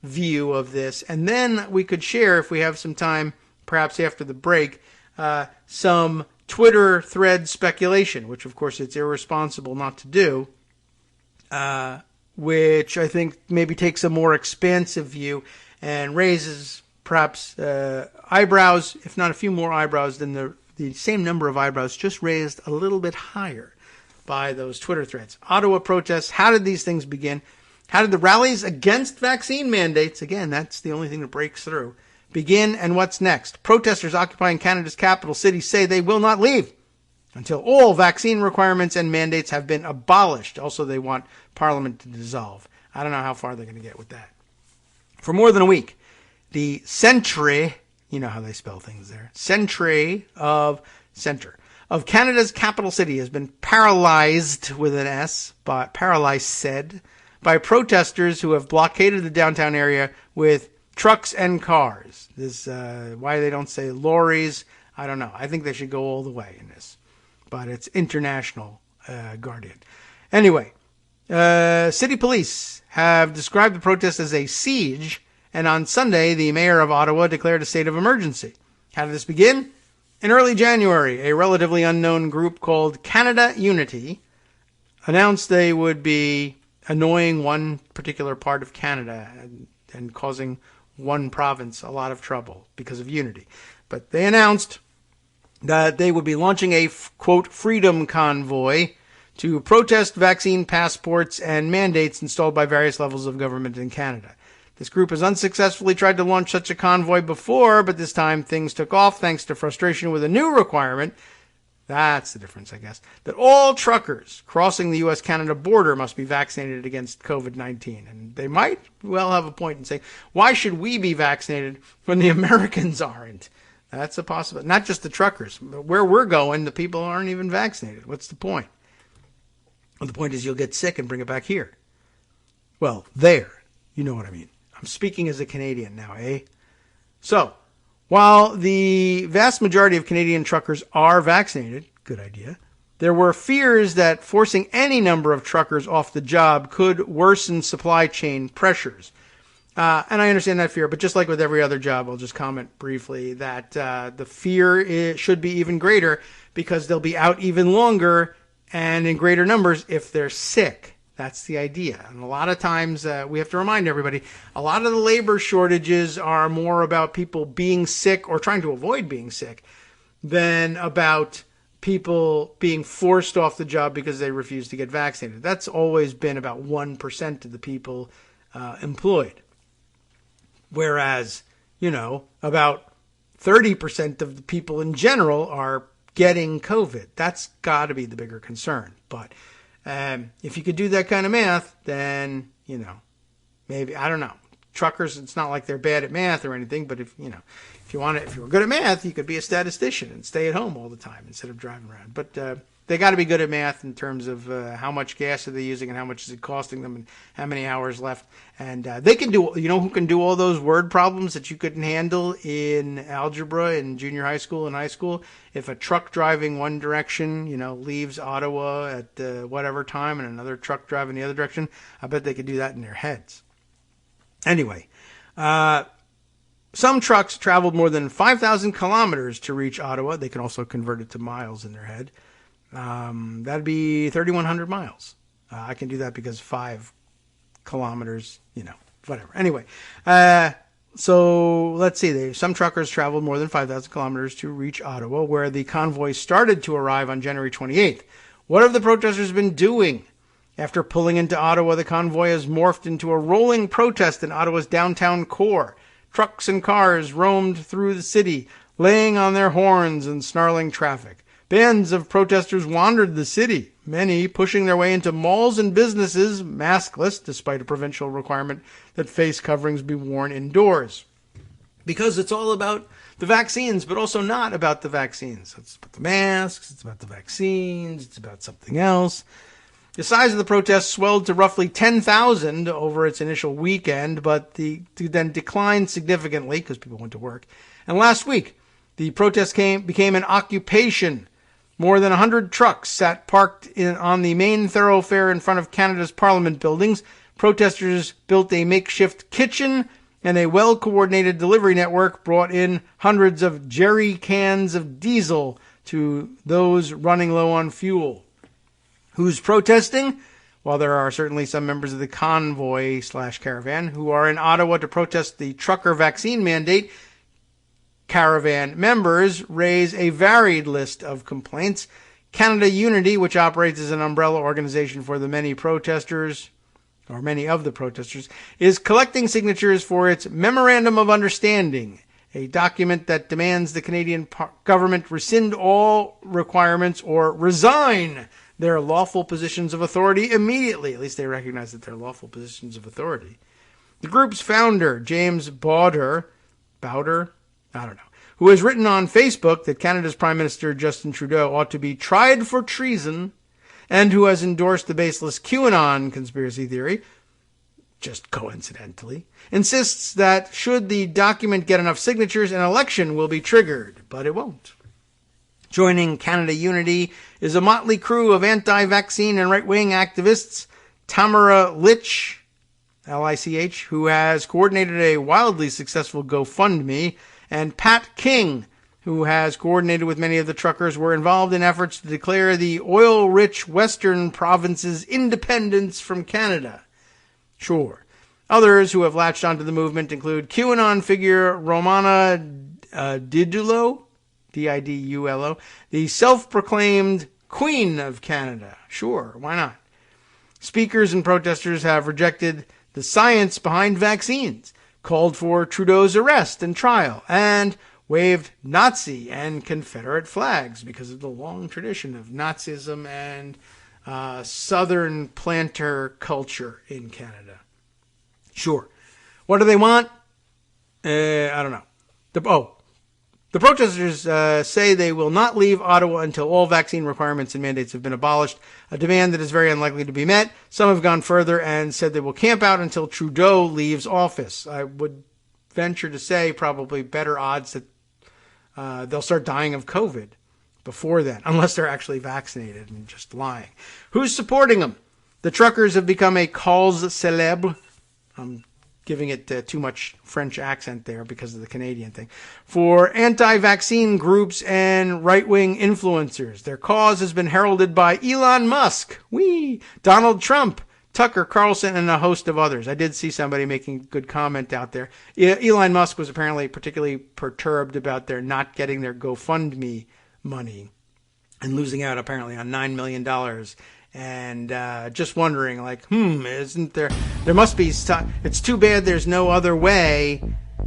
[SPEAKER 2] view of this, and then we could share, if we have some time, perhaps after the break, some Twitter thread speculation, which of course it's irresponsible not to do, which I think maybe takes a more expansive view and raises perhaps eyebrows, if not a few more eyebrows than the same number of eyebrows, just raised a little bit higher by those Twitter threads. Ottawa protests, how did these things begin? How did the rallies against vaccine mandates, again, that's the only thing that breaks through, begin, and what's next? Protesters occupying Canada's capital city say they will not leave until all vaccine requirements and mandates have been abolished. Also, they want Parliament to dissolve. I don't know how far they're going to get with that. For more than a week, the Century You know how they spell things there. Centre of Canada's capital city has been paralyzed with an S, but paralyzed by protesters who have blockaded the downtown area with trucks and cars. This why they don't say lorries, I don't know. I think they should go all the way in this. But it's international guardian. Anyway, city police have described the protest as a siege, and on Sunday, the mayor of Ottawa declared a state of emergency. How did this begin? In early January, a relatively unknown group called Canada Unity announced they would be annoying one particular part of Canada and causing one province a lot of trouble because of unity. But they announced that they would be launching a, quote, freedom convoy to protest vaccine passports and mandates installed by various levels of government in Canada. This group has unsuccessfully tried to launch such a convoy before, but this time things took off thanks to frustration with a new requirement. That's the difference, I guess, that all truckers crossing the U.S.-Canada border must be vaccinated against COVID-19. And they might well have a point in saying, why should we be vaccinated when the Americans aren't? That's a possibility. Not just the truckers. But where we're going, the people aren't even vaccinated. What's the point? Well, the point is you'll get sick and bring it back here. Well, there. You know what I mean. I'm speaking as a Canadian now, eh? So, while the vast majority of Canadian truckers are vaccinated, good idea, there were fears that forcing any number of truckers off the job could worsen supply chain pressures. And I understand that fear, but just like with every other job, I'll just comment briefly that the fear should be even greater because they'll be out even longer and in greater numbers if they're sick. That's the idea. And a lot of times we have to remind everybody, a lot of the labor shortages are more about people being sick or trying to avoid being sick than about people being forced off the job because they refuse to get vaccinated. That's always been about 1% of the people employed. Whereas, about 30% of the people in general are getting COVID. That's got to be the bigger concern. But if you could do that kind of math, then, maybe, I don't know. Truckers, it's not like they're bad at math or anything, but if you were good at math, you could be a statistician and stay at home all the time instead of driving around. But they got to be good at math in terms of how much gas are they using and how much is it costing them and how many hours left. And they can do, who can do all those word problems that you couldn't handle in algebra in junior high school and high school? If a truck driving one direction, leaves Ottawa at whatever time and another truck driving the other direction, I bet they could do that in their heads. Anyway, some trucks traveled more than 5,000 kilometers to reach Ottawa. They can also convert it to miles in their head. That'd be 3,100 miles. I can do that because 5 kilometers, whatever. Anyway, so let's see. Some truckers traveled more than 5,000 kilometers to reach Ottawa, where the convoy started to arrive on January 28th. What have the protesters been doing? After pulling into Ottawa, the convoy has morphed into a rolling protest in Ottawa's downtown core. Trucks and cars roamed through the city, laying on their horns and snarling traffic. Bands of protesters wandered the city, many pushing their way into malls and businesses, maskless, despite a provincial requirement that face coverings be worn indoors. Because it's all about the vaccines, but also not about the vaccines. It's about the masks, it's about the vaccines, it's about something else. The size of the protest swelled to roughly 10,000 over its initial weekend, but then declined significantly because people went to work. And last week, the protest became an occupation. More than 100 trucks sat parked on the main thoroughfare in front of Canada's Parliament buildings. Protesters built a makeshift kitchen, and a well-coordinated delivery network brought in hundreds of jerry cans of diesel to those running low on fuel. Who's protesting? Well, there are certainly some members of the convoy/caravan who are in Ottawa to protest the trucker vaccine mandate. Caravan members raise a varied list of complaints. Canada Unity, which operates as an umbrella organization for the many of the protesters, is collecting signatures for its Memorandum of Understanding, a document that demands the Canadian government rescind all requirements or resign their lawful positions of authority immediately. At least they recognize that they're lawful positions of authority. The group's founder, James Bowder, I don't know, who has written on Facebook that Canada's Prime Minister Justin Trudeau ought to be tried for treason, and who has endorsed the baseless QAnon conspiracy theory, just coincidentally, insists that should the document get enough signatures, an election will be triggered, but it won't. Joining Canada Unity is a motley crew of anti-vaccine and right-wing activists. Tamara Lich, L-I-C-H, who has coordinated a wildly successful GoFundMe, and Pat King, who has coordinated with many of the truckers, were involved in efforts to declare the oil-rich western province's independence from Canada. Sure. Others who have latched onto the movement include QAnon figure Romana Didulo, D-I-D-U-L-O, the self-proclaimed Queen of Canada. Sure, why not? Speakers and protesters have rejected the science behind vaccines, called for Trudeau's arrest and trial, and waved Nazi and Confederate flags because of the long tradition of Nazism and Southern planter culture in Canada. Sure. What do they want? I don't know. The protesters say they will not leave Ottawa until all vaccine requirements and mandates have been abolished, a demand that is very unlikely to be met. Some have gone further and said they will camp out until Trudeau leaves office. I would venture to say probably better odds that they'll start dying of COVID before then, unless they're actually vaccinated and just lying. Who's supporting them? The truckers have become a cause célèbre. I'm giving it too much French accent there because of the Canadian thing. For anti-vaccine groups and right-wing influencers. Their cause has been heralded by Elon Musk, Donald Trump, Tucker Carlson, and a host of others. I did see somebody making a good comment out there. Elon Musk was apparently particularly perturbed about their not getting their GoFundMe money and losing out apparently on $9 million. And just wondering, like, isn't there must be, it's too bad there's no other way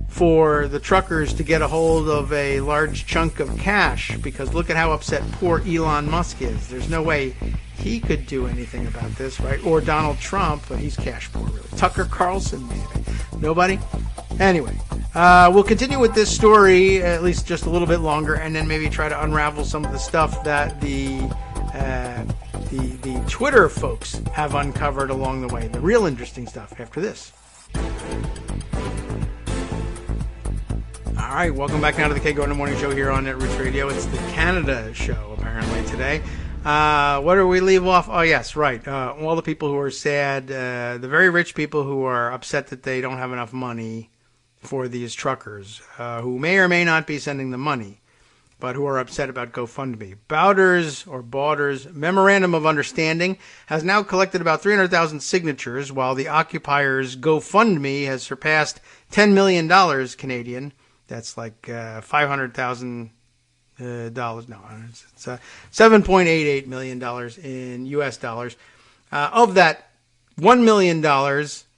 [SPEAKER 2] for the truckers to get a hold of a large chunk of cash, because look at how upset poor Elon Musk is. There's no way he could do anything about this, right? Or Donald Trump, but he's cash poor, really. Tucker Carlson, maybe. Nobody? Anyway, we'll continue with this story at least just a little bit longer, and then maybe try to unravel some of the stuff that the Twitter folks have uncovered along the way. The real interesting stuff after this. All right, welcome back now to the Kagro in the Morning Show here on Netroots Radio. It's the Canada show, apparently, today. What do we leave off? Oh, yes, right. All the people who are sad, the very rich people who are upset that they don't have enough money for these truckers, who may or may not be sending the money, but who are upset about GoFundMe. Bauder's Memorandum of Understanding has now collected about 300,000 signatures, while the occupiers' GoFundMe has surpassed $10 million Canadian. That's like $500,000. No, it's $7.88 million in U.S. dollars. Of that, $1 million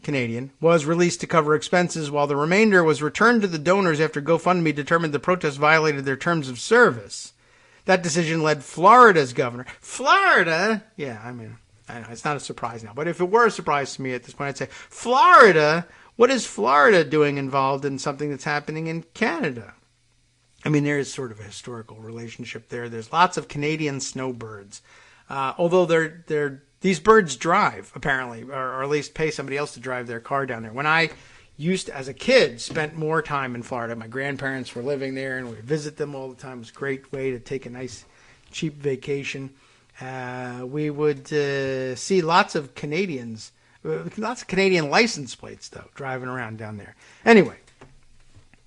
[SPEAKER 2] Canadian was released to cover expenses, while the remainder was returned to the donors after GoFundMe determined the protests violated their terms of service. That decision led Florida's governor. Florida? Yeah, I know, it's not a surprise now. But if it were a surprise to me at this point, I'd say, Florida? What is Florida doing involved in something that's happening in Canada? I mean, there is sort of a historical relationship there. There's lots of Canadian snowbirds. Although these birds drive, apparently, or at least pay somebody else to drive their car down there. When I used to, as a kid, spent more time in Florida. My grandparents were living there, and we visit them all the time. It was a great way to take a nice, cheap vacation. We would see lots of Canadian license plates, though, driving around down there. Anyway,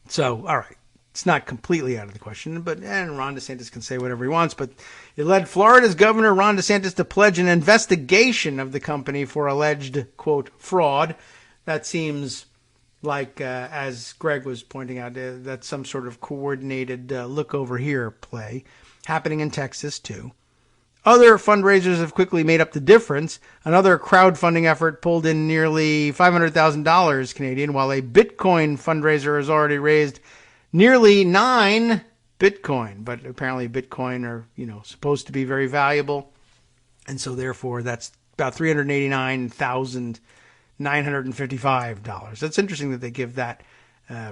[SPEAKER 2] so, all right. It's not completely out of the question, but Ron DeSantis can say whatever he wants. But it led Florida's governor, Ron DeSantis, to pledge an investigation of the company for alleged, quote, fraud. That seems like, as Greg was pointing out, that's some sort of coordinated look over here play happening in Texas, too. Other fundraisers have quickly made up the difference. Another crowdfunding effort pulled in nearly $500,000 Canadian, while a Bitcoin fundraiser has already raised nearly 9 Bitcoin, but apparently Bitcoin are, supposed to be very valuable. And so therefore that's about $389,955. That's interesting that they give that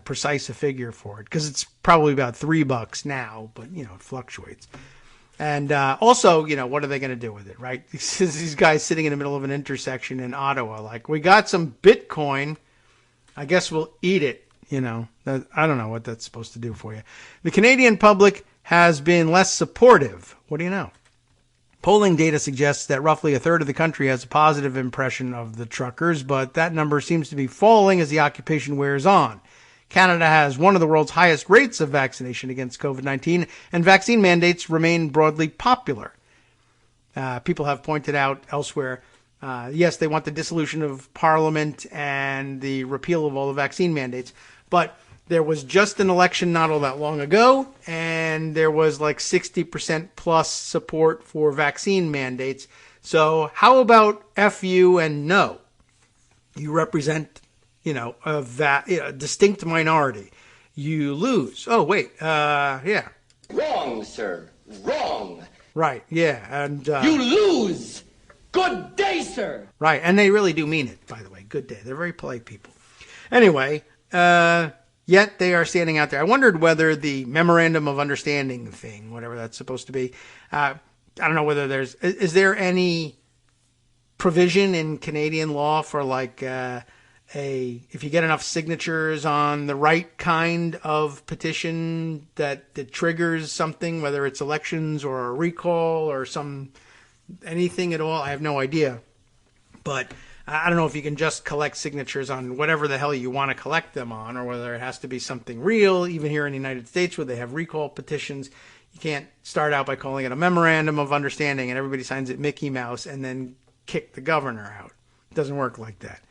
[SPEAKER 2] precise a figure for it, because it's probably about $3 now, but it fluctuates. And also, what are they going to do with it, right? These guys sitting in the middle of an intersection in Ottawa, like, we got some Bitcoin, I guess we'll eat it. I don't know what that's supposed to do for you. The Canadian public has been less supportive. What do you know? Polling data suggests that roughly a third of the country has a positive impression of the truckers, but that number seems to be falling as the occupation wears on. Canada has one of the world's highest rates of vaccination against COVID-19, and vaccine mandates remain broadly popular. People have pointed out elsewhere, yes, they want the dissolution of Parliament and the repeal of all the vaccine mandates, but there was just an election not all that long ago, and there was like 60% plus support for vaccine mandates. So how about F you and no? You represent a distinct minority. You lose. Oh, wait. Yeah.
[SPEAKER 4] Wrong, sir. Wrong.
[SPEAKER 2] Right. Yeah. And
[SPEAKER 4] you lose. Good day, sir.
[SPEAKER 2] Right. And they really do mean it, by the way. Good day. They're very polite people. Anyway, yet they are standing out there. I wondered whether the memorandum of understanding thing, whatever that's supposed to be, I don't know whether is there any provision in Canadian law for like, if you get enough signatures on the right kind of petition that triggers something, whether it's elections or a recall or anything at all. I have no idea. But I don't know if you can just collect signatures on whatever the hell you want to collect them on, or whether it has to be something real. Even here in the United States, where they have recall petitions, you can't start out by calling it a memorandum of understanding and everybody signs it Mickey Mouse and then kick the governor out. It doesn't work like that.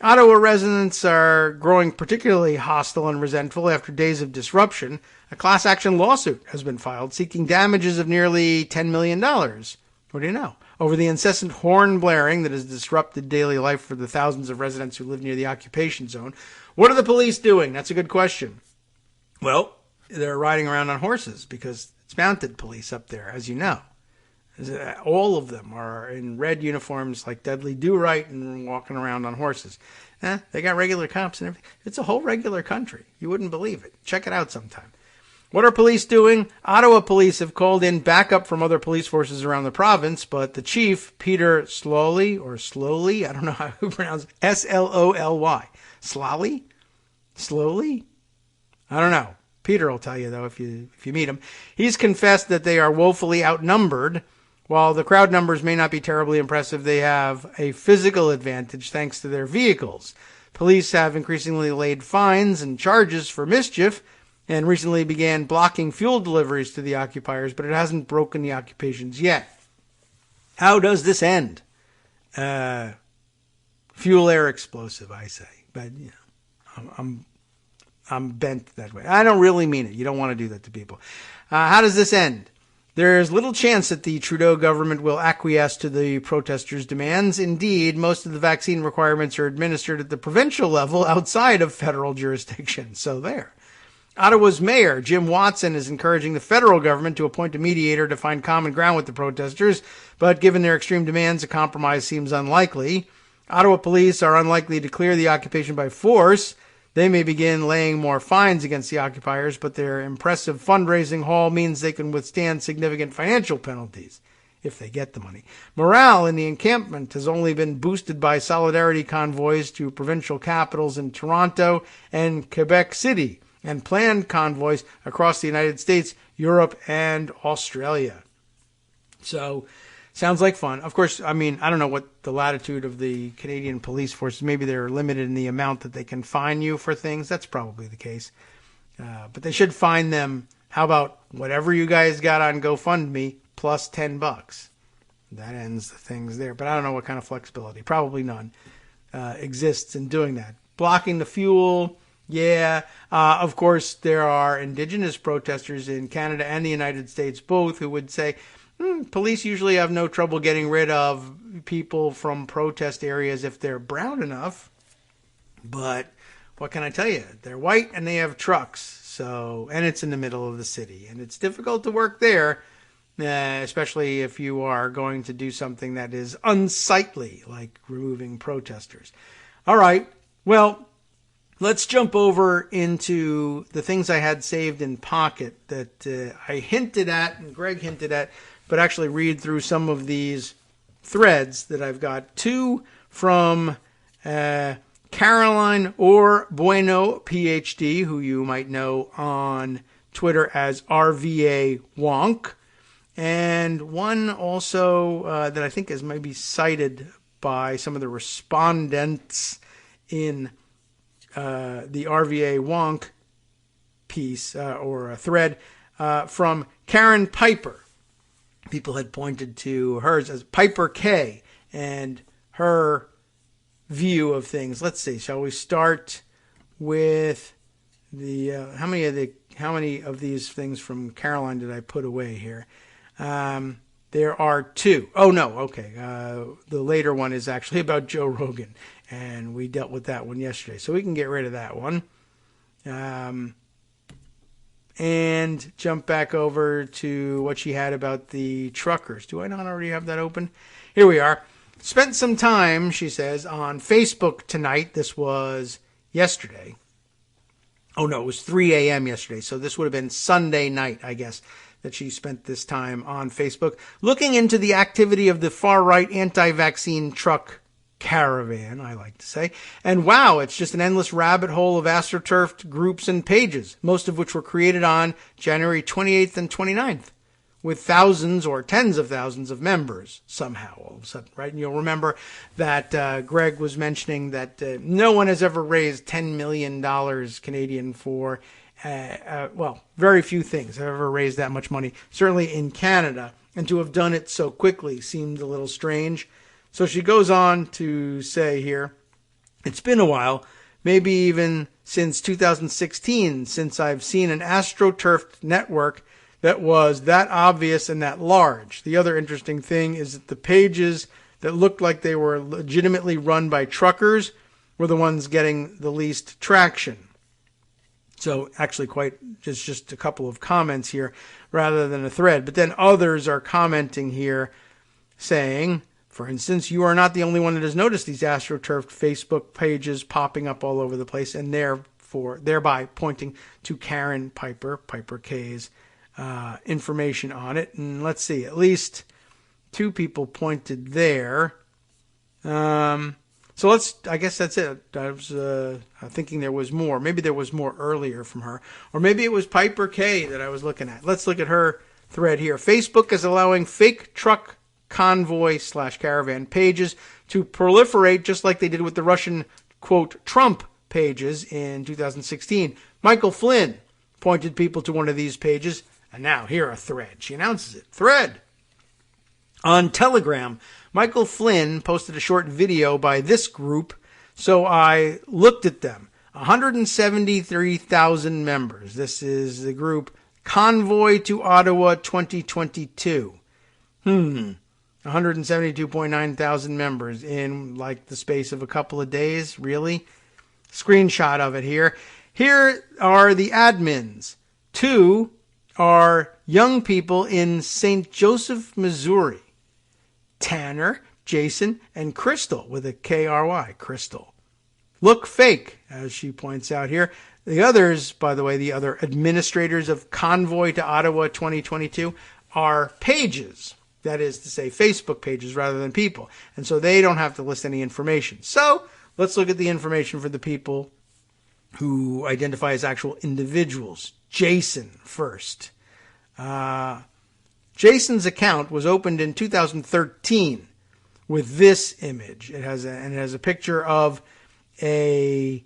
[SPEAKER 2] Ottawa residents are growing particularly hostile and resentful after days of disruption. A class action lawsuit has been filed seeking damages of nearly $10 million. What do you know? Over the incessant horn blaring that has disrupted daily life for the thousands of residents who live near the occupation zone. What are the police doing? That's a good question. Well, they're riding around on horses because it's mounted police up there, as you know. All of them are in red uniforms like Dudley Do-Right and walking around on horses. They got regular cops and everything. It's a whole regular country. You wouldn't believe it. Check it out sometime. What are police doing? Ottawa police have called in backup from other police forces around the province, but the chief, Peter Slowly, I don't know how to pronounce it, S-L-O-L-Y. Slowly? I don't know. Peter will tell you, though, if you meet him. He's confessed that they are woefully outnumbered. While the crowd numbers may not be terribly impressive, they have a physical advantage thanks to their vehicles. Police have increasingly laid fines and charges for mischief and recently began blocking fuel deliveries to the occupiers, but it hasn't broken the occupations yet. How does this end? Fuel air explosive, I say. But, I'm bent that way. I don't really mean it. You don't want to do that to people. How does this end? There's little chance that the Trudeau government will acquiesce to the protesters' demands. Indeed, most of the vaccine requirements are administered at the provincial level outside of federal jurisdiction. So there. Ottawa's mayor, Jim Watson, is encouraging the federal government to appoint a mediator to find common ground with the protesters, but given their extreme demands, a compromise seems unlikely. Ottawa police are unlikely to clear the occupation by force. They may begin laying more fines against the occupiers, but their impressive fundraising haul means they can withstand significant financial penalties if they get the money. Morale in the encampment has only been boosted by solidarity convoys to provincial capitals in Toronto and Quebec City, and planned convoys across the United States, Europe, and Australia. So, sounds like fun. Of course, I don't know what the latitude of the Canadian police force. Maybe they're limited in the amount that they can fine you for things. That's probably the case. But they should fine them. How about whatever you guys got on GoFundMe plus $10? That ends the things there. But I don't know what kind of flexibility. Probably none exists in doing that. Blocking the fuel. Yeah. Of course, there are Indigenous protesters in Canada and the United States both who would say, police usually have no trouble getting rid of people from protest areas if they're brown enough. But what can I tell you? They're white and they have trucks. And it's in the middle of the city. And it's difficult to work there, especially if you are going to do something that is unsightly, like removing protesters. All right. Well, Let's jump over into the things I had saved in Pocket that I hinted at and Greg hinted at, but actually read through some of these threads that I've got. Two from Caroline or Bueno, PhD, who you might know on Twitter as RVA Wonk, and one also that I think is maybe cited by some of the respondents in the RVA Wonk piece or a thread from Karen Piper. People had pointed to hers as Piper K and her view of things. Let's see. Shall we start with the how many of these things from Caroline did I put away here? There are two. Oh no, okay. The later one is actually about Joe Rogan, and we dealt with that one yesterday, so we can get rid of that one. And jump back over to what she had about the truckers. Do I not already have that open? Here we are. Spent some time, she says, on Facebook tonight. This was yesterday. Oh, no, it was 3 a.m. yesterday. So this would have been Sunday night, I guess, that she spent this time on Facebook, looking into the activity of the far-right anti-vaccine truck caravan, I like to say. And wow, it's just an endless rabbit hole of astroturfed groups and pages, most of which were created on January 28th and 29th. With thousands or tens of thousands of members somehow all of a sudden, right? And you'll remember that Greg was mentioning that no one has ever raised $10 million Canadian for, well, very few things have ever raised that much money, certainly in Canada. And to have done it so quickly seemed a little strange. So she goes on to say here, it's been a while, maybe even since 2016, since I've seen an astroturfed network that was that obvious and that large. The other interesting thing is that the pages that looked like they were legitimately run by truckers were the ones getting the least traction. So actually quite just a couple of comments here rather than a thread. But then others are commenting here saying, for instance, you are not the only one that has noticed these astroturfed Facebook pages popping up all over the place, and thereby pointing to Karen Piper, Piper K's information on it. And let's see, at least two people pointed there. So I guess that's it. I was thinking there was more. Maybe there was more earlier from her. Or maybe it was Piper K that I was looking at. Let's look at her thread here. Facebook is allowing fake truck convoy/caravan pages to proliferate just like they did with the Russian, quote, Trump pages in 2016. Michael Flynn pointed people to one of these pages. And now, here a thread. She announces it. Thread. On Telegram, Michael Flynn posted a short video by this group, so I looked at them. 173,000 members. This is the group Convoy to Ottawa 2022. 172.9 thousand members in like the space of a couple of days. Really? Screenshot of it here. Here are the admins. Two are young people in St. Joseph, Missouri. Tanner, Jason, and Crystal with a K-R-Y, Crystal. Look fake, as she points out here. The others, by the way, the other administrators of Convoy to Ottawa 2022 are pages. That is to say, Facebook pages rather than people. And so they don't have to list any information. So let's look at the information for the people who identify as actual individuals. Jason first. Jason's account was opened in 2013 with this image. It has a picture of a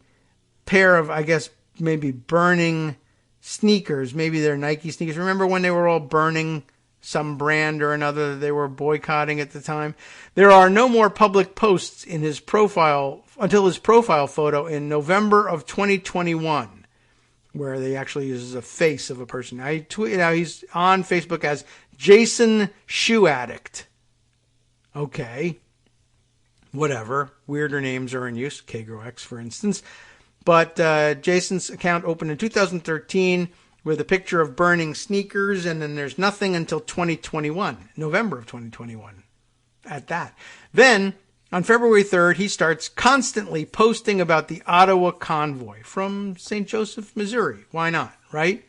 [SPEAKER 2] pair of, I guess, maybe burning sneakers. Maybe they're Nike sneakers. Remember when they were all burning some brand or another that they were boycotting at the time? There are no more public posts in his profile until his profile photo in November of 2021, where they actually uses a face of a person. Now he's on Facebook as Jason Shoe Addict. Okay. Whatever. Weirder names are in use. Kagro X, for instance. But Jason's account opened in 2013 with a picture of burning sneakers, and then there's nothing until 2021, November of 2021, at that. Then, On February 3rd, he starts constantly posting about the Ottawa convoy from St. Joseph, Missouri. Why not, right?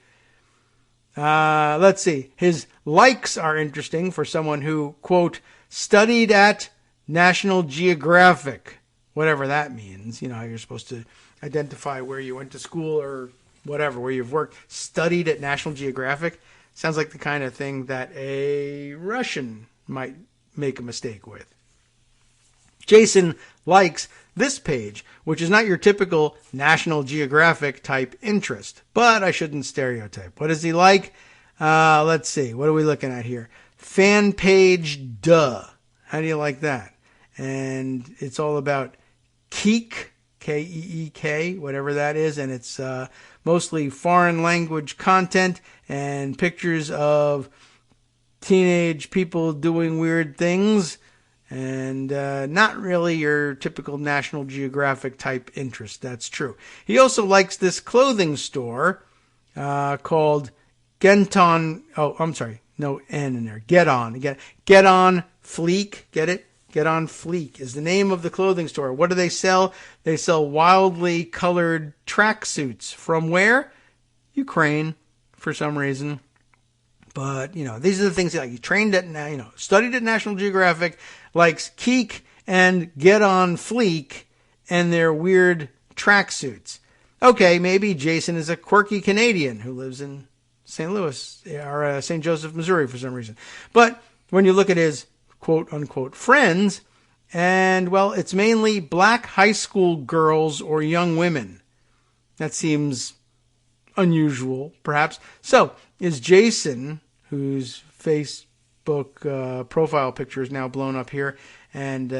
[SPEAKER 2] Let's see. His likes are interesting for someone who, quote, studied at National Geographic, whatever that means. You know how you're supposed to identify where you went to school or whatever, where you've worked. Studied at National Geographic sounds like the kind of thing that a Russian might make a mistake with. Jason likes this page, which is not your typical National Geographic type interest, but I shouldn't stereotype. What does he like? Let's see. What are we looking at here? Fan page, duh. How do you like that? And it's all about Keek, K-E-E-K, whatever that is, and it's mostly foreign language content and pictures of teenage people doing weird things, and not really your typical National Geographic type interest. That's true. He also likes this clothing store called Genton. Oh, I'm sorry. No N in there. Get On Fleek. Get it? Get On Fleek is the name of the clothing store. What do they sell? They sell wildly colored tracksuits. From where? Ukraine, for some reason. But, you know, these are the things like he trained at, studied at National Geographic, likes Keek and Get On Fleek and their weird tracksuits. Okay, maybe Jason is a quirky Canadian who lives in St. Louis or St. Joseph, Missouri for some reason. But when you look at his quote-unquote friends, and, well, it's mainly black high school girls or young women. That seems unusual, perhaps. So, is Jason, whose Facebook profile picture is now blown up here, and,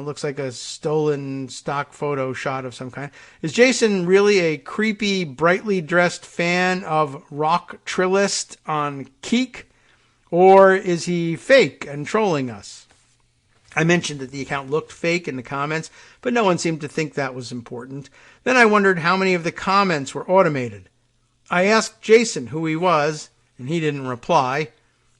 [SPEAKER 2] looks like a stolen stock photo shot of some kind. Is Jason really a creepy, brightly dressed fan of rock trillist on Keek? Or is he fake and trolling us? I mentioned that the account looked fake in the comments, but no one seemed to think that was important. Then I wondered how many of the comments were automated. I asked Jason who he was, and he didn't reply.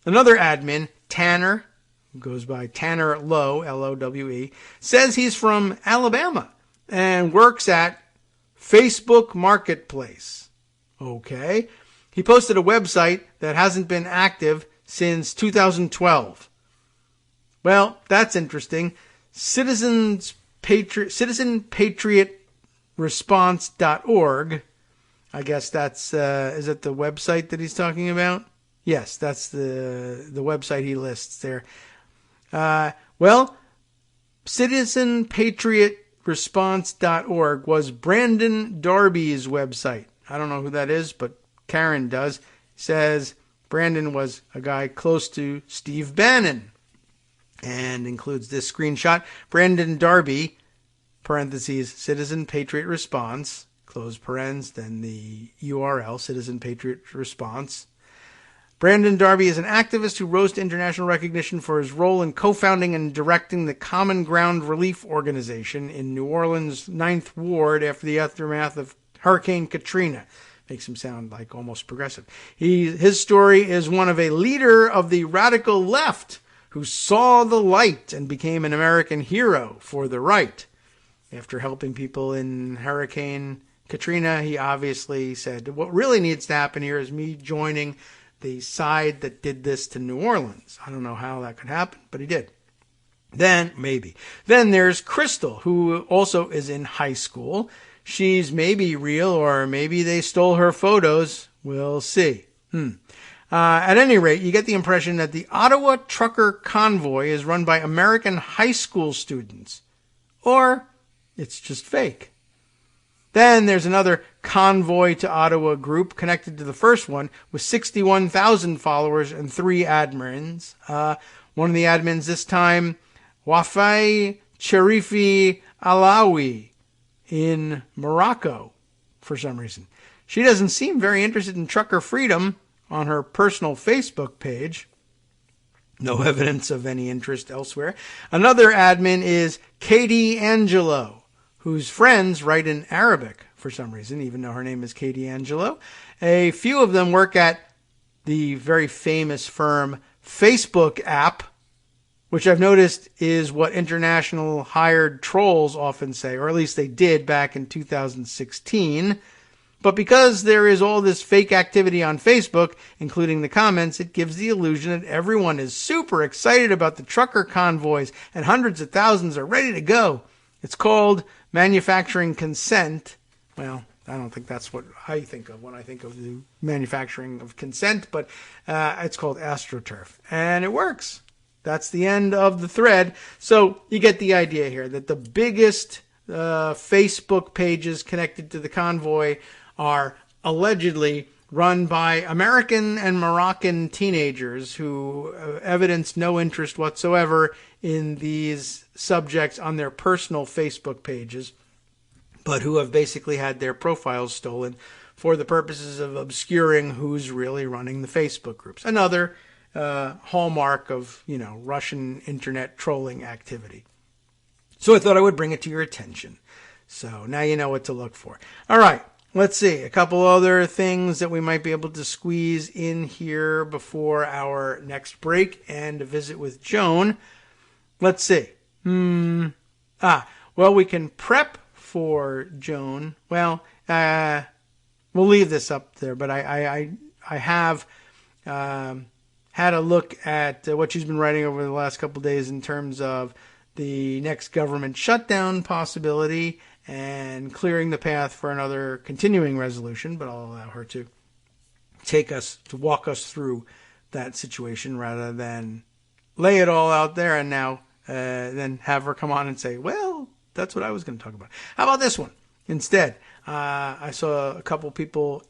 [SPEAKER 2] Another admin, Tanner, who goes by Tanner Lowe, L-O-W-E, says he's from Alabama and works at Facebook Marketplace. Okay. He posted a website that hasn't been active since 2012. Well, that's interesting. CitizenPatriotResponse.org. I guess that's, is it the website that he's talking about? Yes, that's the website he lists there. CitizenPatriotResponse.org was Brandon Darby's website. I don't know who that is, but Karen does. Says Brandon was a guy close to Steve Bannon, and includes this screenshot. Brandon Darby, parentheses, Citizen Patriot Response, close parens, then the URL, Citizen Patriot Response. Brandon Darby is an activist who rose to international recognition for his role in co-founding and directing the Common Ground Relief Organization in New Orleans' 9th Ward after the aftermath of Hurricane Katrina. Makes him sound like almost progressive. His story is one of a leader of the radical left who saw the light and became an American hero for the right. After helping people in Hurricane Katrina, he obviously said, what really needs to happen here is me joining the side that did this to New Orleans. I don't know how that could happen, but he did. Then there's Crystal, who also is in high school. She's maybe real, or maybe they stole her photos. We'll see. At any rate, you get the impression that the Ottawa Trucker Convoy is run by American high school students. Or it's just fake. Then there's another Convoy to Ottawa group connected to the first one with 61,000 followers and 3 admins. One of the admins this time, Wafai Cherifi Alawi in Morocco for some reason. She doesn't seem very interested in trucker freedom on her personal Facebook page. No evidence of any interest elsewhere. Another admin is Katie Angelo, whose friends write in Arabic for some reason, even though her name is Katie Angelo. A few of them work at the very famous firm Facebook App, which I've noticed is what international hired trolls often say, or at least they did back in 2016. But because there is all this fake activity on Facebook, including the comments, it gives the illusion that everyone is super excited about the trucker convoys and hundreds of thousands are ready to go. It's called manufacturing consent. Well, I don't think that's what I think of when I think of the manufacturing of consent, but it's called AstroTurf. And it works. That's the end of the thread. So you get the idea here that the biggest Facebook pages connected to the convoy are allegedly run by American and Moroccan teenagers who evidence no interest whatsoever in these subjects on their personal Facebook pages, but who have basically had their profiles stolen for the purposes of obscuring who's really running the Facebook groups. Another hallmark of, Russian internet trolling activity. So I thought I would bring it to your attention. So now you know what to look for. All right. Let's see, a couple other things that we might be able to squeeze in here before our next break and a visit with Joan. Let's see. Well, we can prep for Joan. Well, we'll leave this up there, but I have had a look at what she's been writing over the last couple of days in terms of the next government shutdown possibility and clearing the path for another continuing resolution, but I'll allow her to walk us through that situation rather than lay it all out there and now then have her come on and say, well, that's what I was going to talk about. How about this one? Instead, I saw a couple people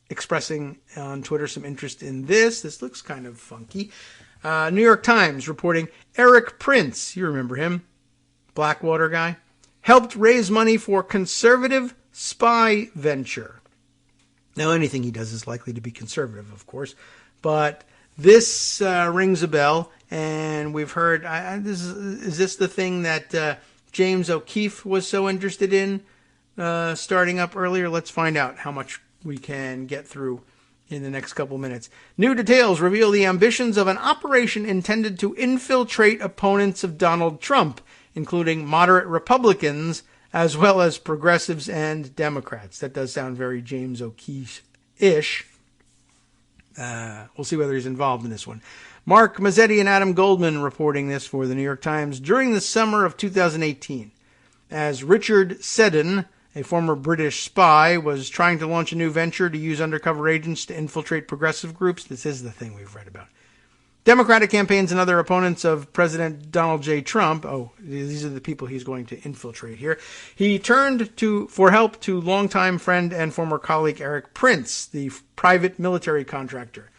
[SPEAKER 2] expressing on Twitter some interest in this. This looks kind of funky. New York Times reporting Eric Prince, you remember him, Blackwater guy, helped raise money for conservative spy venture. Now, anything he does is likely to be conservative, of course, but this rings a bell, and we've heard, is this the thing that James O'Keefe was so interested in starting up earlier? Let's find out how much we can get through in the next couple minutes. New details reveal the ambitions of an operation intended to infiltrate opponents of Donald Trump, including moderate Republicans, as well as progressives and Democrats. That does sound very James O'Keefe-ish. We'll see whether he's involved in this one. Mark Mazzetti and Adam Goldman reporting this for the New York Times during the summer of 2018. As Richard Seddon, a former British spy, was trying to launch a new venture to use undercover agents to infiltrate progressive groups. This is the thing we've read about. Democratic campaigns and other opponents of President Donald J. Trump, these are the people he's going to infiltrate here. He turned for help to longtime friend and former colleague Eric Prince, the private military contractor.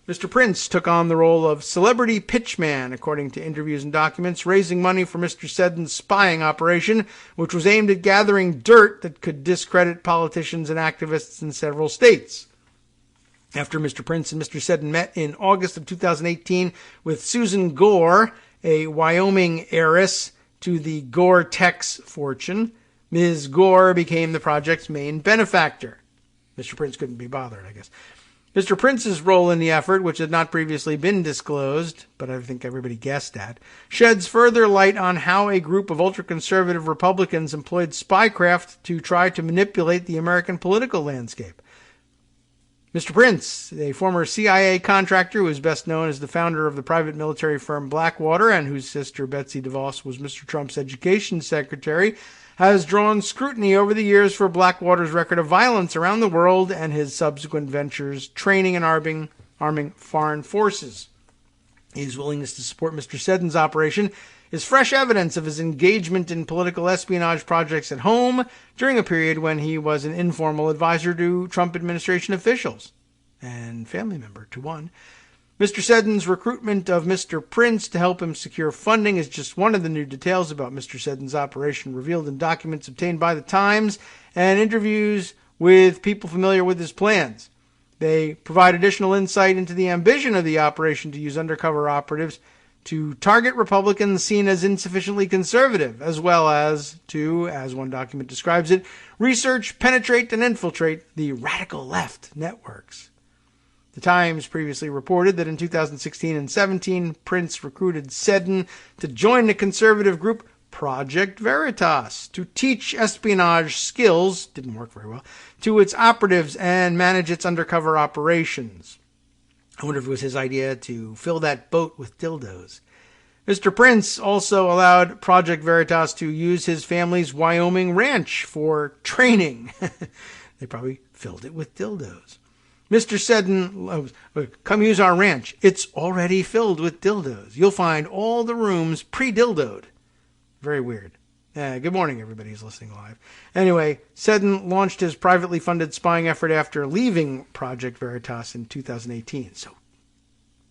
[SPEAKER 2] Mr. Prince took on the role of celebrity pitchman, according to interviews and documents, raising money for Mr. Seddon's spying operation, which was aimed at gathering dirt that could discredit politicians and activists in several states. After Mr. Prince and Mr. Seddon met in August of 2018 with Susan Gore, a Wyoming heiress to the Gore-Tex fortune, Ms. Gore became the project's main benefactor. Mr. Prince couldn't be bothered, I guess. Mr. Prince's role in the effort, which had not previously been disclosed, but I think everybody guessed at, sheds further light on how a group of ultra-conservative Republicans employed spycraft to try to manipulate the American political landscape. Mr. Prince, a former CIA contractor who is best known as the founder of the private military firm Blackwater and whose sister Betsy DeVos was Mr. Trump's education secretary, has drawn scrutiny over the years for Blackwater's record of violence around the world and his subsequent ventures training and arming foreign forces. His willingness to support Mr. Seddon's operation is fresh evidence of his engagement in political espionage projects at home during a period when he was an informal advisor to Trump administration officials and family member to one. Mr. Seddon's recruitment of Mr. Prince to help him secure funding is just one of the new details about Mr. Seddon's operation revealed in documents obtained by the Times and interviews with people familiar with his plans. They provide additional insight into the ambition of the operation to use undercover operatives to target Republicans seen as insufficiently conservative, as well as to, as one document describes it, research, penetrate, and infiltrate the radical left networks. The Times previously reported that in 2016 and 17, Prince recruited Seddon to join the conservative group Project Veritas to teach espionage skills, didn't work very well, to its operatives and manage its undercover operations. I wonder if it was his idea to fill that boat with dildos. Mr. Prince also allowed Project Veritas to use his family's Wyoming ranch for training. They probably filled it with dildos. Mr. Seddon, come use our ranch. It's already filled with dildos. You'll find all the rooms pre-dildoed. Very weird. Good morning, everybody who's listening live. Anyway, Seddon launched his privately funded spying effort after leaving Project Veritas in 2018. So,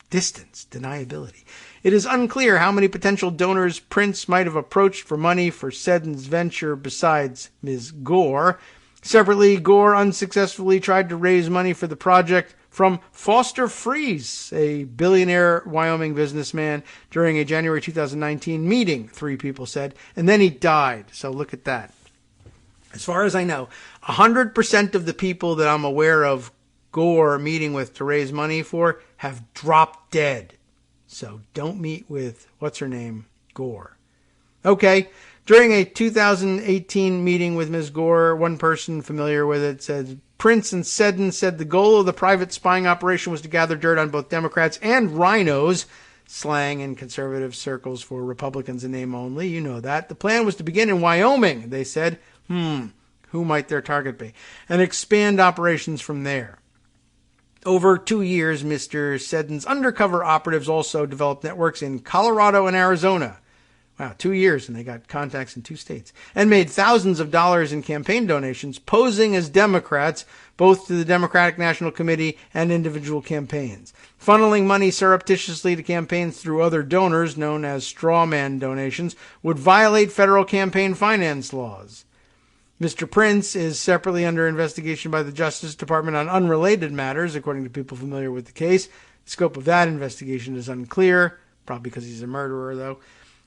[SPEAKER 2] distance, deniability. It is unclear how many potential donors Prince might have approached for money for Seddon's venture besides Ms. Gore. Separately, Gore unsuccessfully tried to raise money for the project from Foster Friess, a billionaire Wyoming businessman, during a January 2019 meeting, 3 people said, and then he died. So look at that. As far as I know, 100% of the people that I'm aware of Gore meeting with to raise money for have dropped dead. So don't meet with, what's her name, Gore. Okay. During a 2018 meeting with Ms. Gore, one person familiar with it said, Prince and Seddon said the goal of the private spying operation was to gather dirt on both Democrats and rhinos, slang in conservative circles for Republicans in name only. You know that. The plan was to begin in Wyoming, they said. Who might their target be? And expand operations from there. Over 2 years, Mr. Seddon's undercover operatives also developed networks in Colorado and Arizona. Wow, 2 years, and they got contacts in 2 states. And made thousands of dollars in campaign donations, posing as Democrats, both to the Democratic National Committee and individual campaigns. Funneling money surreptitiously to campaigns through other donors, known as straw man donations, would violate federal campaign finance laws. Mr. Prince is separately under investigation by the Justice Department on unrelated matters, according to people familiar with the case. The scope of that investigation is unclear, probably because he's a murderer, though.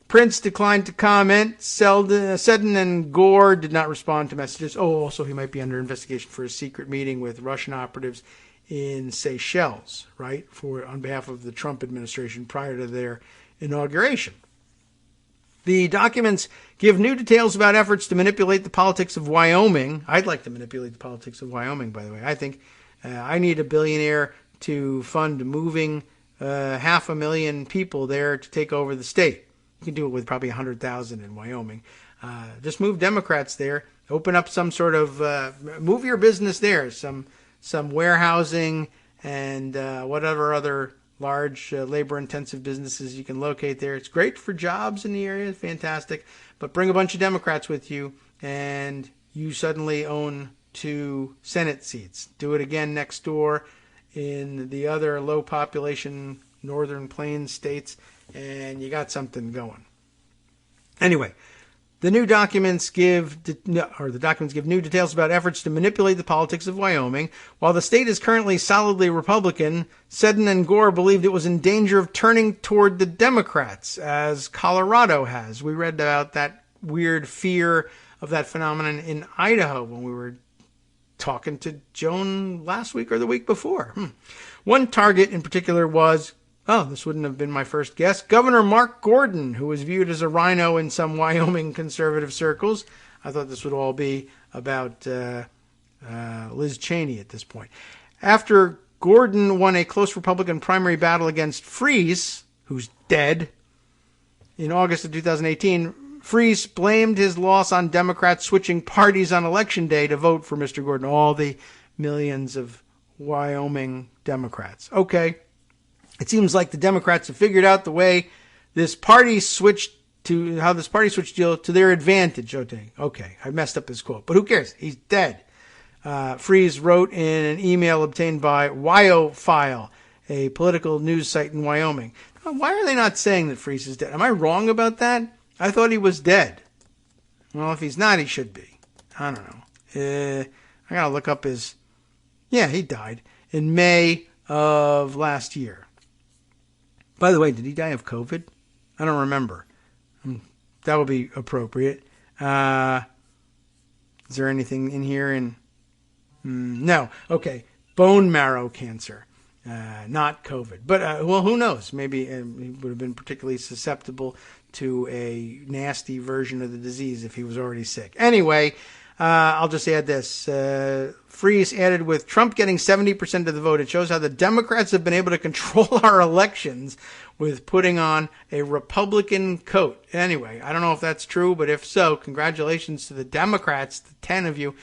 [SPEAKER 2] Prince declined to comment. Seddon and Gore did not respond to messages. Also, he might be under investigation for a secret meeting with Russian operatives in Seychelles, right, on behalf of the Trump administration prior to their inauguration. The documents give new details about efforts to manipulate the politics of Wyoming. I'd like to manipulate the politics of Wyoming, by the way. I think I need a billionaire to fund moving 500,000 people there to take over the state. You can do it with probably 100,000 in Wyoming. Just move Democrats there. Open up some sort of move your business there. Some warehousing and whatever other large labor-intensive businesses you can locate there. It's great for jobs in the area. It's fantastic. But bring a bunch of Democrats with you, and you suddenly own 2 Senate seats. Do it again next door in the other low-population Northern Plains states, and you got something going. Anyway, the documents give new details about efforts to manipulate the politics of Wyoming. While the state is currently solidly Republican, Seddon and Gore believed it was in danger of turning toward the Democrats, as Colorado has. We read about that weird fear of that phenomenon in Idaho when we were talking to Joan last week or the week before. One target in particular was, this wouldn't have been my first guess, Governor Mark Gordon, who was viewed as a rhino in some Wyoming conservative circles. I thought this would all be about Liz Cheney at this point. After Gordon won a close Republican primary battle against Friess, who's dead, in August of 2018, Friess blamed his loss on Democrats switching parties on Election Day to vote for Mr. Gordon, all the millions of Wyoming Democrats. Okay. It seems like the Democrats have figured out the way this party switched to their advantage. Okay, I messed up his quote, but who cares? He's dead. Friess wrote in an email obtained by WyoFile, a political news site in Wyoming. Why are they not saying that Friess is dead? Am I wrong about that? I thought he was dead. Well, if he's not, he should be. I don't know. I gotta look up his... Yeah, he died in May of last year. By the way, did he die of COVID? I don't remember. That would be appropriate. Is there anything in here? No. Okay. Bone marrow cancer. not COVID. But, well, who knows? Maybe he would have been particularly susceptible to a nasty version of the disease if he was already sick. Anyway, I'll just add this. Freeze added, with Trump getting 70% of the vote, it shows how the Democrats have been able to control our elections with putting on a Republican coat. Anyway, I don't know if that's true, but if so, congratulations to the Democrats, the 10 of you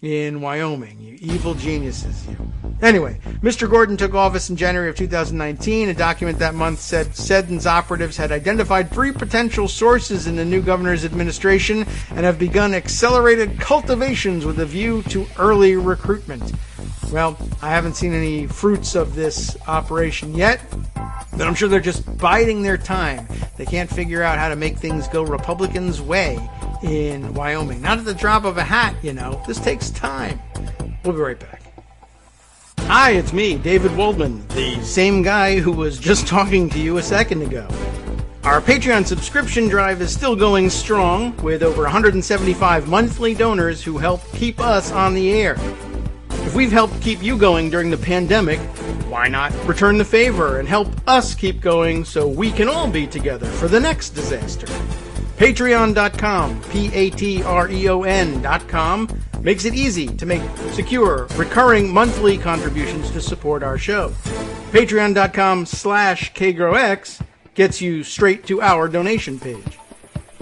[SPEAKER 2] in Wyoming, you evil geniuses, you. Anyway, Mr. Gordon took office in January of 2019. A document that month said Seddon's operatives had identified 3 potential sources in the new governor's administration and have begun accelerated cultivations with a view to early recruitment. Well, I haven't seen any fruits of this operation yet, but I'm sure they're just biding their time. They can't figure out how to make things go Republicans' way in Wyoming. Not at the drop of a hat, you know. This takes time. We'll be right back. Hi, it's me, David Waldman, the same guy who was just talking to you a second ago. Our Patreon subscription drive is still going strong, with over 175 monthly donors who help keep us on the air. If we've helped keep you going during the pandemic, why not return the favor and help us keep going so we can all be together for the next disaster? Patreon.com, Patreon.com, makes it easy to make secure, recurring monthly contributions to support our show. Patreon.com/KagroX gets you straight to our donation page.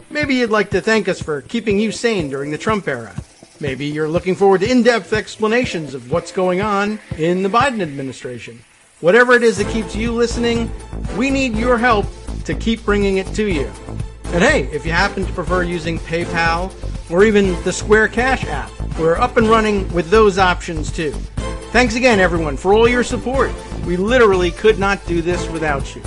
[SPEAKER 2] Maybe you'd like to thank us for keeping you sane during the Trump era. Maybe you're looking forward to in-depth explanations of what's going on in the Biden administration. Whatever it is that keeps you listening, we need your help to keep bringing it to you. And hey, if you happen to prefer using PayPal or even the Square Cash app, we're up and running with those options too. Thanks again, everyone, for all your support. We literally could not do this without you.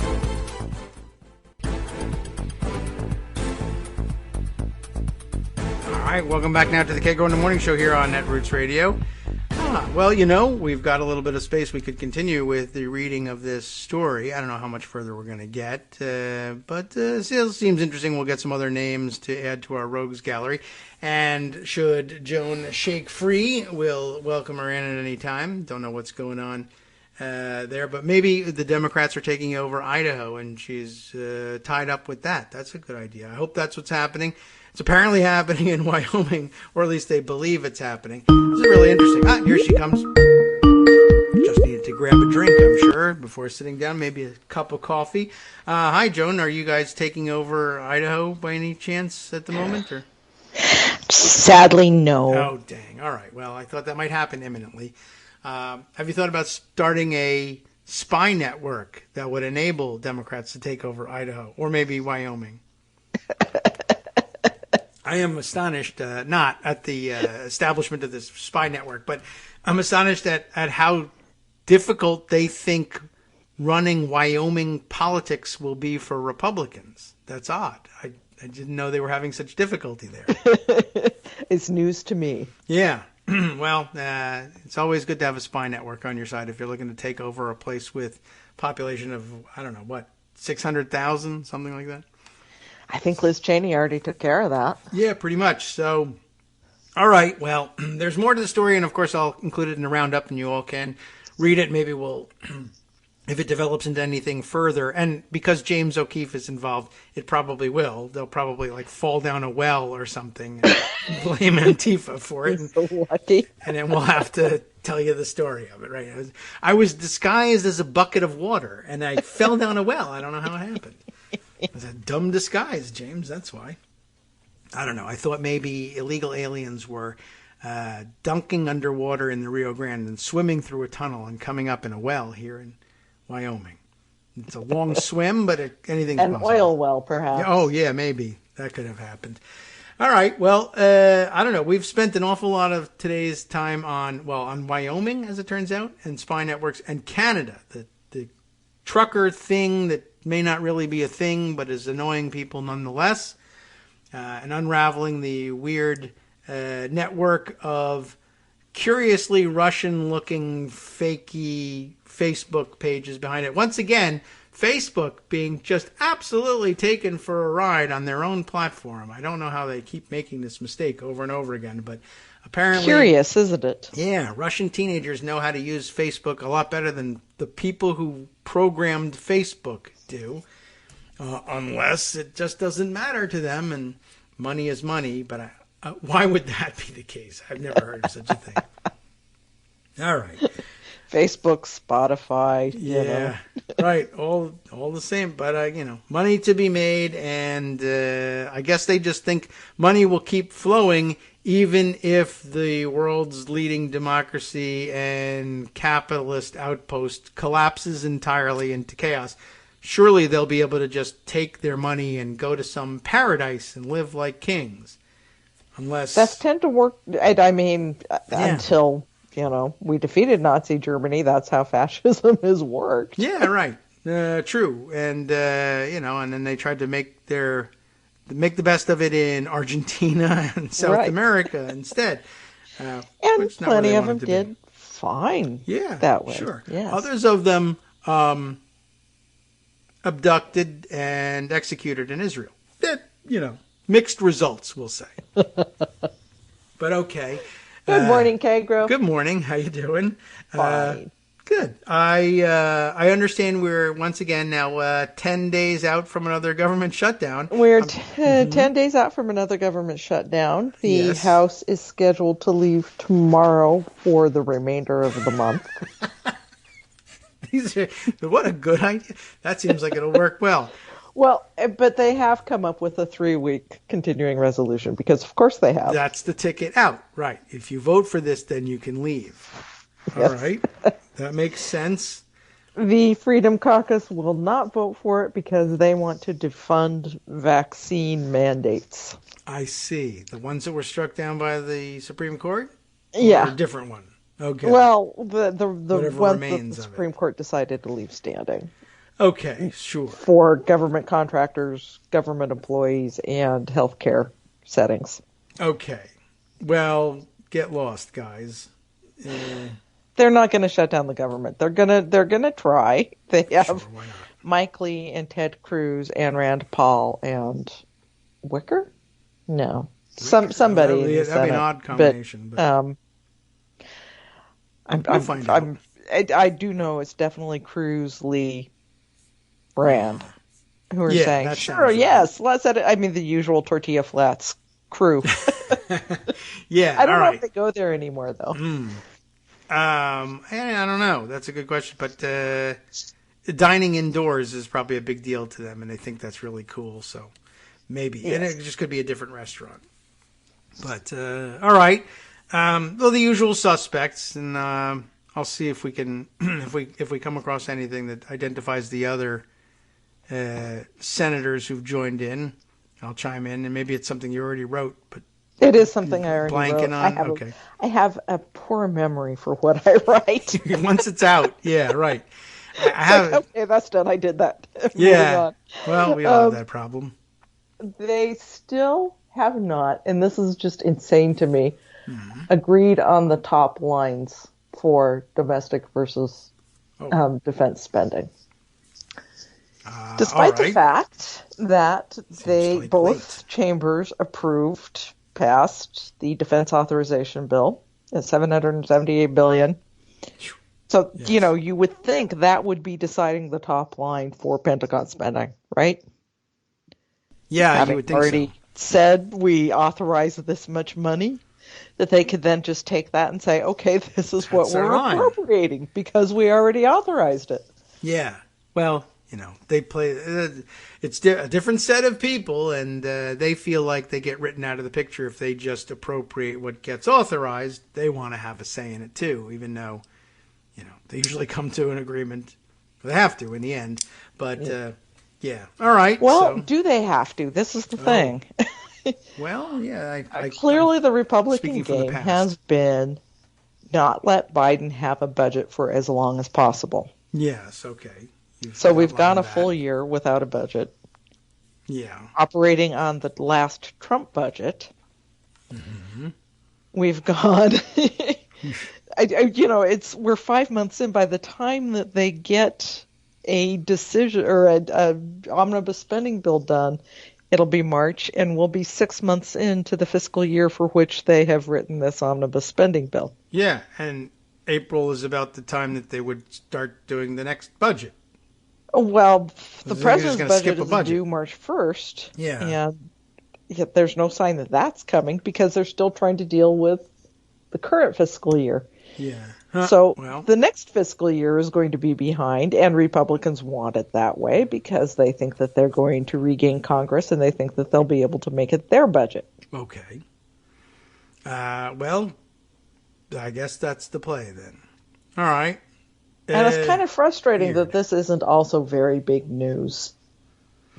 [SPEAKER 2] All right, welcome back now to the Kagro in the Morning Show here on Netroots Radio. Well, you know, we've got a little bit of space. We could continue with the reading of this story. I don't know how much further we're going to get, but it seems interesting. We'll get some other names to add to our rogues gallery. And should Joan shake free, we'll welcome her in at any time. Don't know what's going on there, but maybe the Democrats are taking over Idaho, and she's tied up with that. That's a good idea. I hope that's what's happening. It's apparently happening in Wyoming, or at least they believe it's happening. This is really interesting. Here she comes. Just needed to grab a drink, I'm sure, before sitting down. Maybe a cup of coffee. Hi, Joan. Are you guys taking over Idaho by any chance at the moment? Or?
[SPEAKER 5] Sadly, no.
[SPEAKER 2] Oh, dang. All right. Well, I thought that might happen imminently. Have you thought about starting a spy network that would enable Democrats to take over Idaho, or maybe Wyoming? I am astonished, not at the establishment of this spy network, but I'm astonished at how difficult they think running Wyoming politics will be for Republicans. That's odd. I didn't know they were having such difficulty there.
[SPEAKER 5] It's news to me.
[SPEAKER 2] Yeah. Well, it's always good to have a spy network on your side if you're looking to take over a place with population of, I don't know, what, 600,000, something like that?
[SPEAKER 5] I think Liz Cheney already took care of that.
[SPEAKER 2] Yeah, pretty much. So, all right. Well, there's more to the story, and of course I'll include it in the roundup, and you all can read it. Maybe we'll, if it develops into anything further, and because James O'Keefe is involved, it probably will. They'll probably like fall down a well or something and blame Antifa for it.
[SPEAKER 5] So lucky. And
[SPEAKER 2] then we'll have to tell you the story of it, right? I was disguised as a bucket of water, and I fell down a well. I don't know how it happened. It was a dumb disguise, James. That's why. I don't know. I thought maybe illegal aliens were dunking underwater in the Rio Grande and swimming through a tunnel and coming up in a well here in Wyoming. It's a long swim, but anything's possible.
[SPEAKER 5] An oil well, perhaps.
[SPEAKER 2] Oh, yeah, maybe. That could have happened. All right. Well, I don't know. We've spent an awful lot of today's time on Wyoming, as it turns out, and spy networks, and Canada, the trucker thing that may not really be a thing, but is annoying people nonetheless, and unraveling the weird network of curiously Russian-looking, fakey Facebook pages behind it. Once again, Facebook being just absolutely taken for a ride on their own platform. I don't know how they keep making this mistake over and over again, but apparently...
[SPEAKER 5] Curious, isn't it?
[SPEAKER 2] Yeah, Russian teenagers know how to use Facebook a lot better than the people who programmed Facebook do, unless it just doesn't matter to them, and money is money, but why would that be the case? I've never heard of such a thing. All right.
[SPEAKER 5] Facebook, Spotify, you know.
[SPEAKER 2] Right, all the same, but money to be made, and I guess they just think money will keep flowing even if the world's leading democracy and capitalist outpost collapses entirely into chaos. Surely they'll be able to just take their money and go to some paradise and live like kings. Unless
[SPEAKER 5] That's tend to work, I mean, until, we defeated Nazi Germany. That's how fascism has worked.
[SPEAKER 2] Yeah, right. True. And, and then they tried to make the best of it in Argentina and South America instead.
[SPEAKER 5] And plenty of them did fine that way.
[SPEAKER 2] Sure.
[SPEAKER 5] Yes.
[SPEAKER 2] Others of them abducted and executed in Israel. That, mixed results, we'll say. But okay.
[SPEAKER 5] Good morning, Kagro.
[SPEAKER 2] Good morning. How you doing?
[SPEAKER 5] Fine.
[SPEAKER 2] Good. I understand we're once again now 10 days out from another government shutdown.
[SPEAKER 5] We're 10 days out from another government shutdown. The House is scheduled to leave tomorrow for the remainder of the month.
[SPEAKER 2] What a good idea. That seems like it'll work well.
[SPEAKER 5] Well, but they have come up with a 3-week continuing resolution because, of course, they have.
[SPEAKER 2] That's the ticket out. Right. If you vote for this, then you can leave.
[SPEAKER 5] Yes.
[SPEAKER 2] All right. That makes sense.
[SPEAKER 5] The Freedom Caucus will not vote for it because they want to defund vaccine mandates.
[SPEAKER 2] I see. The ones that were struck down by the Supreme Court?
[SPEAKER 5] Yeah.
[SPEAKER 2] Or a different one? Okay.
[SPEAKER 5] Well, the one that the Supreme Court decided to leave standing.
[SPEAKER 2] Okay, sure.
[SPEAKER 5] For government contractors, government employees, and healthcare settings.
[SPEAKER 2] Okay. Well, get lost, guys.
[SPEAKER 5] They're not going to shut down the government. They're gonna try. They have Mike Lee and Ted Cruz and Rand Paul and Wicker? No. Somebody.
[SPEAKER 2] That'd be an odd combination. But
[SPEAKER 5] we'll find out. I do know it's definitely Cruz, Lee, Rand, who are saying, sure, yes, let's edit. I mean, the usual tortilla flats crew.
[SPEAKER 2] Yeah,
[SPEAKER 5] I don't know if they go there anymore, though.
[SPEAKER 2] I don't know. That's a good question. But dining indoors is probably a big deal to them, and they think that's really cool. So maybe. Yes. And it just could be a different restaurant. But, all right. Well, the usual suspects, and I'll see if we can, if we come across anything that identifies the other senators who've joined in. I'll chime in, and maybe it's something you already wrote, but
[SPEAKER 5] it is something I already
[SPEAKER 2] blanking
[SPEAKER 5] wrote.
[SPEAKER 2] on.
[SPEAKER 5] I have a poor memory for what I write.
[SPEAKER 2] Once it's out, yeah, right. I have.
[SPEAKER 5] Okay, that's done. I did that.
[SPEAKER 2] Yeah. Well, we all have that problem.
[SPEAKER 5] They still have not, and this is just insane to me, agreed on the top lines for domestic versus defense spending. Despite the fact that both chambers passed the defense authorization bill at $778 billion. So, you would think that would be deciding the top line for Pentagon spending, right?
[SPEAKER 2] Yeah, you would think
[SPEAKER 5] already said we authorize this much money, that they could then just take that and say, okay, this is what we're appropriating because we already authorized it.
[SPEAKER 2] Yeah. Well, they play. It's a different set of people, and they feel like they get written out of the picture if they just appropriate what gets authorized. They want to have a say in it too, even though, they usually come to an agreement. They have to in the end, but yeah. All right.
[SPEAKER 5] Well, do they have to? This is the thing.
[SPEAKER 2] Well, yeah.
[SPEAKER 5] Clearly, the Republican game has been not let Biden have a budget for as long as possible.
[SPEAKER 2] Yes. Okay.
[SPEAKER 5] So we've gone a full year without a budget.
[SPEAKER 2] Yeah.
[SPEAKER 5] Operating on the last Trump budget. Mm-hmm. We've gone, we're 5 months in. By the time that they get a decision or a omnibus spending bill done, it'll be March, and we'll be 6 months into the fiscal year for which they have written this omnibus spending bill.
[SPEAKER 2] Yeah, and April is about the time that they would start doing the next budget.
[SPEAKER 5] Well, the
[SPEAKER 2] They're
[SPEAKER 5] president's
[SPEAKER 2] just gonna skip
[SPEAKER 5] budget
[SPEAKER 2] a
[SPEAKER 5] is due March 1st.
[SPEAKER 2] Yeah.
[SPEAKER 5] And yet there's no sign that that's coming because they're still trying to deal with the current fiscal year.
[SPEAKER 2] Yeah.
[SPEAKER 5] So the next fiscal year is going to be behind, and Republicans want it that way because they think that they're going to regain Congress and they think that they'll be able to make it their budget.
[SPEAKER 2] Okay. Well, I guess that's the play then. All right.
[SPEAKER 5] And it's kind of frustrating
[SPEAKER 2] weird.
[SPEAKER 5] that this isn't also very big news.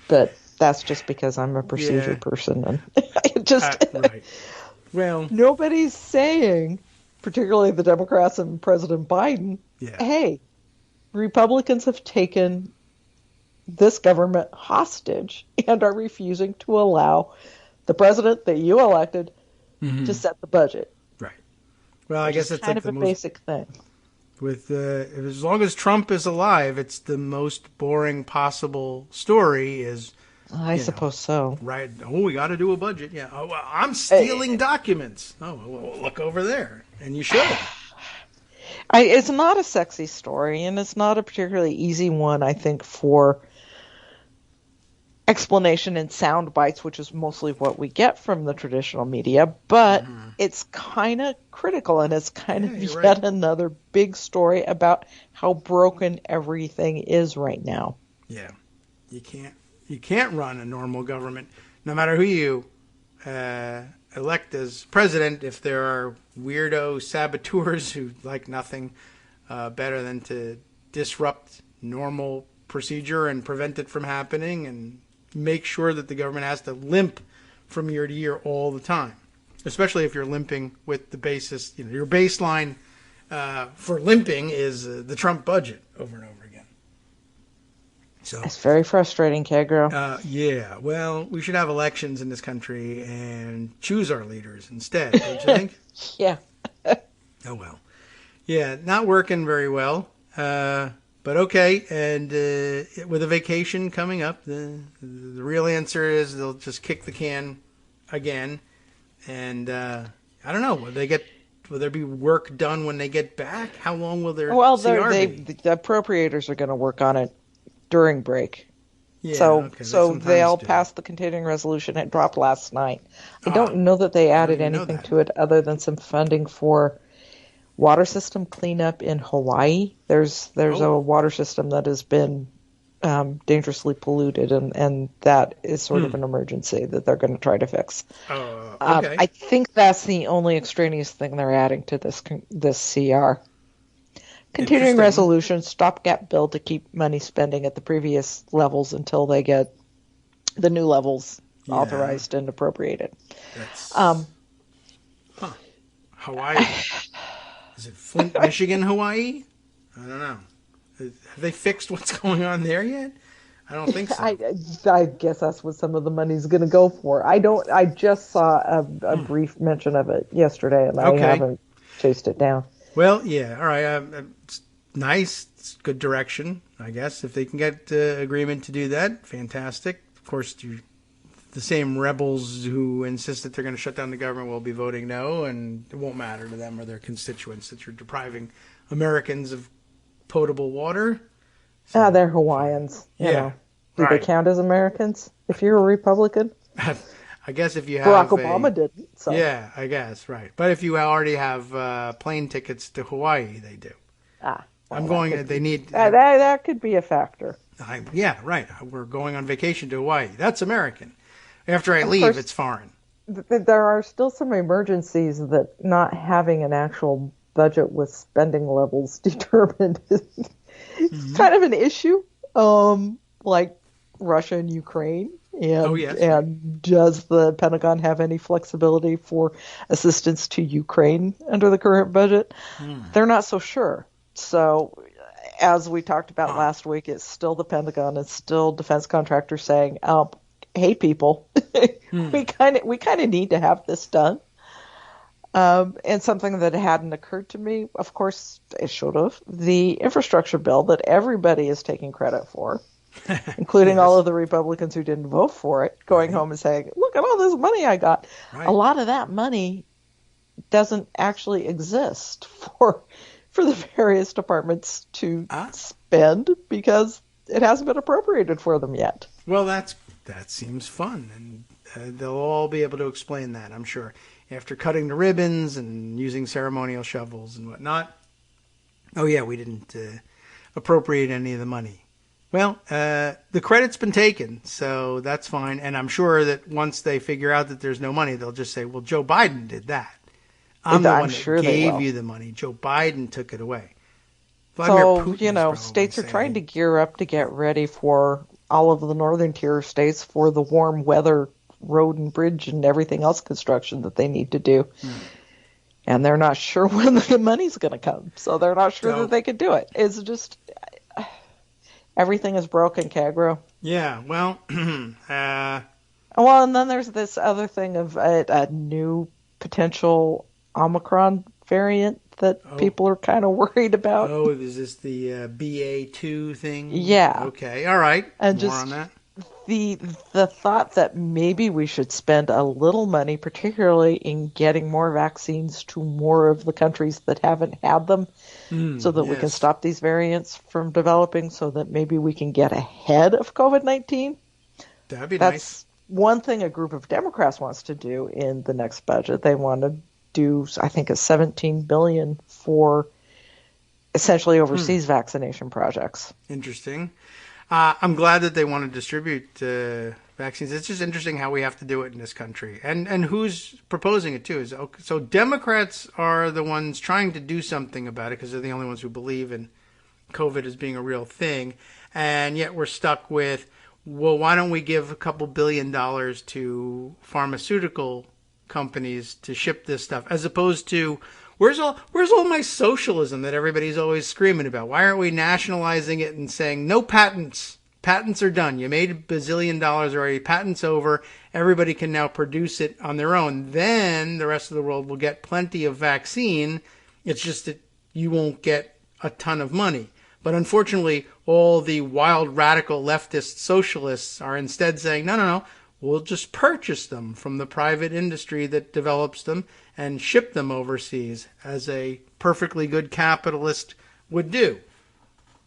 [SPEAKER 5] But that's just because I'm a procedure person. And it just
[SPEAKER 2] right. Well,
[SPEAKER 5] nobody's saying, particularly the Democrats and President Biden, hey, Republicans have taken this government hostage and are refusing to allow the president that you elected to set the budget.
[SPEAKER 2] Right. Well, I guess it's
[SPEAKER 5] kind
[SPEAKER 2] like
[SPEAKER 5] of
[SPEAKER 2] the
[SPEAKER 5] a
[SPEAKER 2] most
[SPEAKER 5] basic thing.
[SPEAKER 2] with as long as Trump is alive, it's the most boring possible story.
[SPEAKER 5] I suppose so.
[SPEAKER 2] Right? Oh, we got to do a budget. Yeah. Oh, well, I'm stealing documents. Oh, well, look over there, and you should.
[SPEAKER 5] It's not a sexy story, and it's not a particularly easy one, I think, for explanation in sound bites, which is mostly what we get from the traditional media, but it's kind of critical, and it's kind of yet another big story about how broken everything is right now.
[SPEAKER 2] Yeah. You can't run a normal government, no matter who you elect as president, if there are weirdo saboteurs who like nothing better than to disrupt normal procedure and prevent it from happening and make sure that the government has to limp from year to year all the time, especially if you're limping with the basis. Your baseline for limping is the Trump budget over and over again. So
[SPEAKER 5] it's very frustrating, Kagro.
[SPEAKER 2] Yeah, well, we should have elections in this country and choose our leaders instead, don't you think?
[SPEAKER 5] Yeah.
[SPEAKER 2] Oh, well. Yeah, not working very well. But okay, and with a vacation coming up, the real answer is they'll just kick the can again. And I don't know, will there be work done when they get back? How long will their CR be?
[SPEAKER 5] The appropriators are going to work on it during break.
[SPEAKER 2] Yeah,
[SPEAKER 5] so they'll pass the continuing resolution. It dropped last night. I don't know that they added anything to it other than some funding for water system cleanup in Hawaii. There's a water system that has been dangerously polluted, and that is sort of an emergency that they're going to try to fix.
[SPEAKER 2] Okay.
[SPEAKER 5] I think that's the only extraneous thing they're adding to this CR. Continuing resolution, stopgap bill to keep money spending at the previous levels until they get the new levels authorized and appropriated.
[SPEAKER 2] Hawaii. Is it Flint, Michigan, Hawaii? I don't know. Have they fixed what's going on there yet? I don't think so.
[SPEAKER 5] I guess that's what some of the money's going to go for. I just saw a brief mention of it yesterday, and I haven't chased it down.
[SPEAKER 2] Well, yeah, all right. It's nice. It's good direction, I guess. If they can get agreement to do that, fantastic. Of course, the same rebels who insist that they're going to shut down the government will be voting no, and it won't matter to them or their constituents that you're depriving Americans of potable water. So,
[SPEAKER 5] they're Hawaiians. You know. Do they count as Americans if you're a Republican?
[SPEAKER 2] I guess if you have
[SPEAKER 5] Barack Obama didn't. So.
[SPEAKER 2] Yeah, I guess, right. But if you already have plane tickets to Hawaii, they do. I'm going. They need.
[SPEAKER 5] That could be a factor.
[SPEAKER 2] Yeah, right. We're going on vacation to Hawaii. That's American. After I leave, it's foreign.
[SPEAKER 5] There are still some emergencies that not having an actual budget with spending levels determined is kind of an issue. Like Russia and Ukraine. And does the Pentagon have any flexibility for assistance to Ukraine under the current budget? They're not so sure. So, as we talked about last week, it's still the Pentagon. It's still defense contractors saying, "Hey, people, we kind of need to have this done." And something that hadn't occurred to me, of course, it should have, the infrastructure bill that everybody is taking credit for, including all of the Republicans who didn't vote for it, going home and saying, look at all this money I got. Right. A lot of that money doesn't actually exist for the various departments to spend because it hasn't been appropriated for them yet.
[SPEAKER 2] Well, that seems fun, and they'll all be able to explain that, I'm sure. After cutting the ribbons and using ceremonial shovels and whatnot. Oh, yeah, we didn't appropriate any of the money. Well, the credit's been taken, so that's fine. And I'm sure that once they figure out that there's no money, they'll just say, well, Joe Biden did that. I'm the one that gave you the money. Joe Biden took it away.
[SPEAKER 5] So, states are trying to gear up to get ready for all of the northern tier states for the warm weather road and bridge and everything else construction that they need to do. And they're not sure when the money's going to come. So they're not sure that they can do it. It's just everything is broken, Kagro.
[SPEAKER 2] Yeah, well.
[SPEAKER 5] Well, and then there's this other thing of a new potential Omicron variant that people are kind of worried about.
[SPEAKER 2] Oh, is this the BA2 thing?
[SPEAKER 5] Yeah.
[SPEAKER 2] Okay, all right.
[SPEAKER 5] And
[SPEAKER 2] more on that.
[SPEAKER 5] The thought that maybe we should spend a little money, particularly in getting more vaccines to more of the countries that haven't had them, so that we can stop these variants from developing, so that maybe we can get ahead of COVID-19.
[SPEAKER 2] That'd be
[SPEAKER 5] nice.
[SPEAKER 2] That's
[SPEAKER 5] one thing a group of Democrats wants to do in the next budget. They want to do, I think, a $17 billion for essentially overseas vaccination projects.
[SPEAKER 2] Interesting. I'm glad that they want to distribute vaccines. It's just interesting how we have to do it in this country. And who's proposing it, too. So Democrats are the ones trying to do something about it because they're the only ones who believe in COVID as being a real thing. And yet we're stuck with, well, why don't we give a couple $1 billion to pharmaceutical companies to ship this stuff, as opposed to, Where's all my socialism that everybody's always screaming about? Why aren't we nationalizing it and saying, no patents? Patents are done. You made $1 bazillion already. Patents over. Everybody can now produce it on their own. Then the rest of the world will get plenty of vaccine. It's just that you won't get a ton of money. But unfortunately, all the wild, radical, leftist socialists are instead saying, no. We'll just purchase them from the private industry that develops them and ship them overseas, as a perfectly good capitalist would do.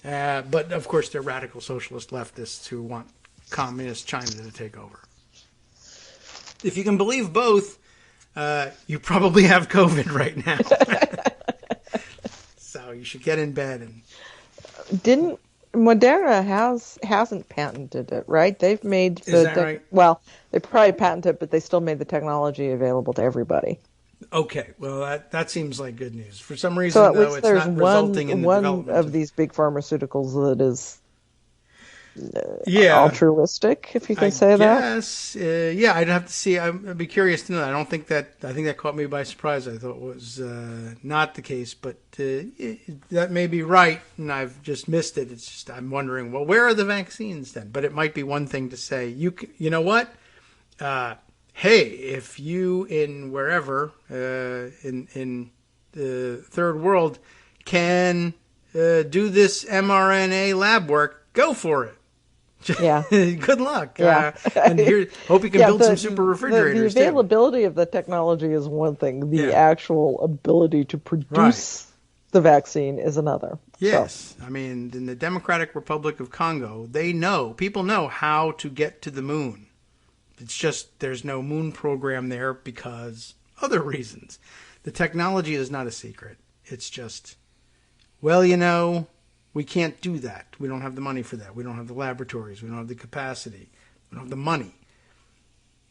[SPEAKER 2] But, of course, they're radical socialist leftists who want communist China to take over. If you can believe both, you probably have COVID right now. So you should get in bed.
[SPEAKER 5] Moderna hasn't patented it, right? They've made
[SPEAKER 2] Is that right?
[SPEAKER 5] Well, they probably patented it, but they still made the technology available to everybody.
[SPEAKER 2] Okay, well that seems like good news. For some reason,
[SPEAKER 5] so
[SPEAKER 2] though, it's not resulting in the development
[SPEAKER 5] of these big pharmaceuticals that is altruistic, if you can say that.
[SPEAKER 2] Yes, I'd have to see. I'd be curious to know. I think that caught me by surprise. I thought it was not the case, but that may be right, and I've just missed it. It's just I'm wondering, well, where are the vaccines then? But it might be one thing to say, you know what? Hey, if you in wherever in the third world can do this mRNA lab work, go for it.
[SPEAKER 5] Yeah.
[SPEAKER 2] Good luck. Yeah. And hope you can build some super refrigerators.
[SPEAKER 5] The availability of the technology is one thing. The actual ability to produce the vaccine is another.
[SPEAKER 2] Yes. So. I mean, in the Democratic Republic of Congo, people know how to get to the moon. It's just there's no moon program there because other reasons. The technology is not a secret. It's just, we can't do that. We don't have the money for that. We don't have the laboratories. We don't have the capacity. We don't have the money.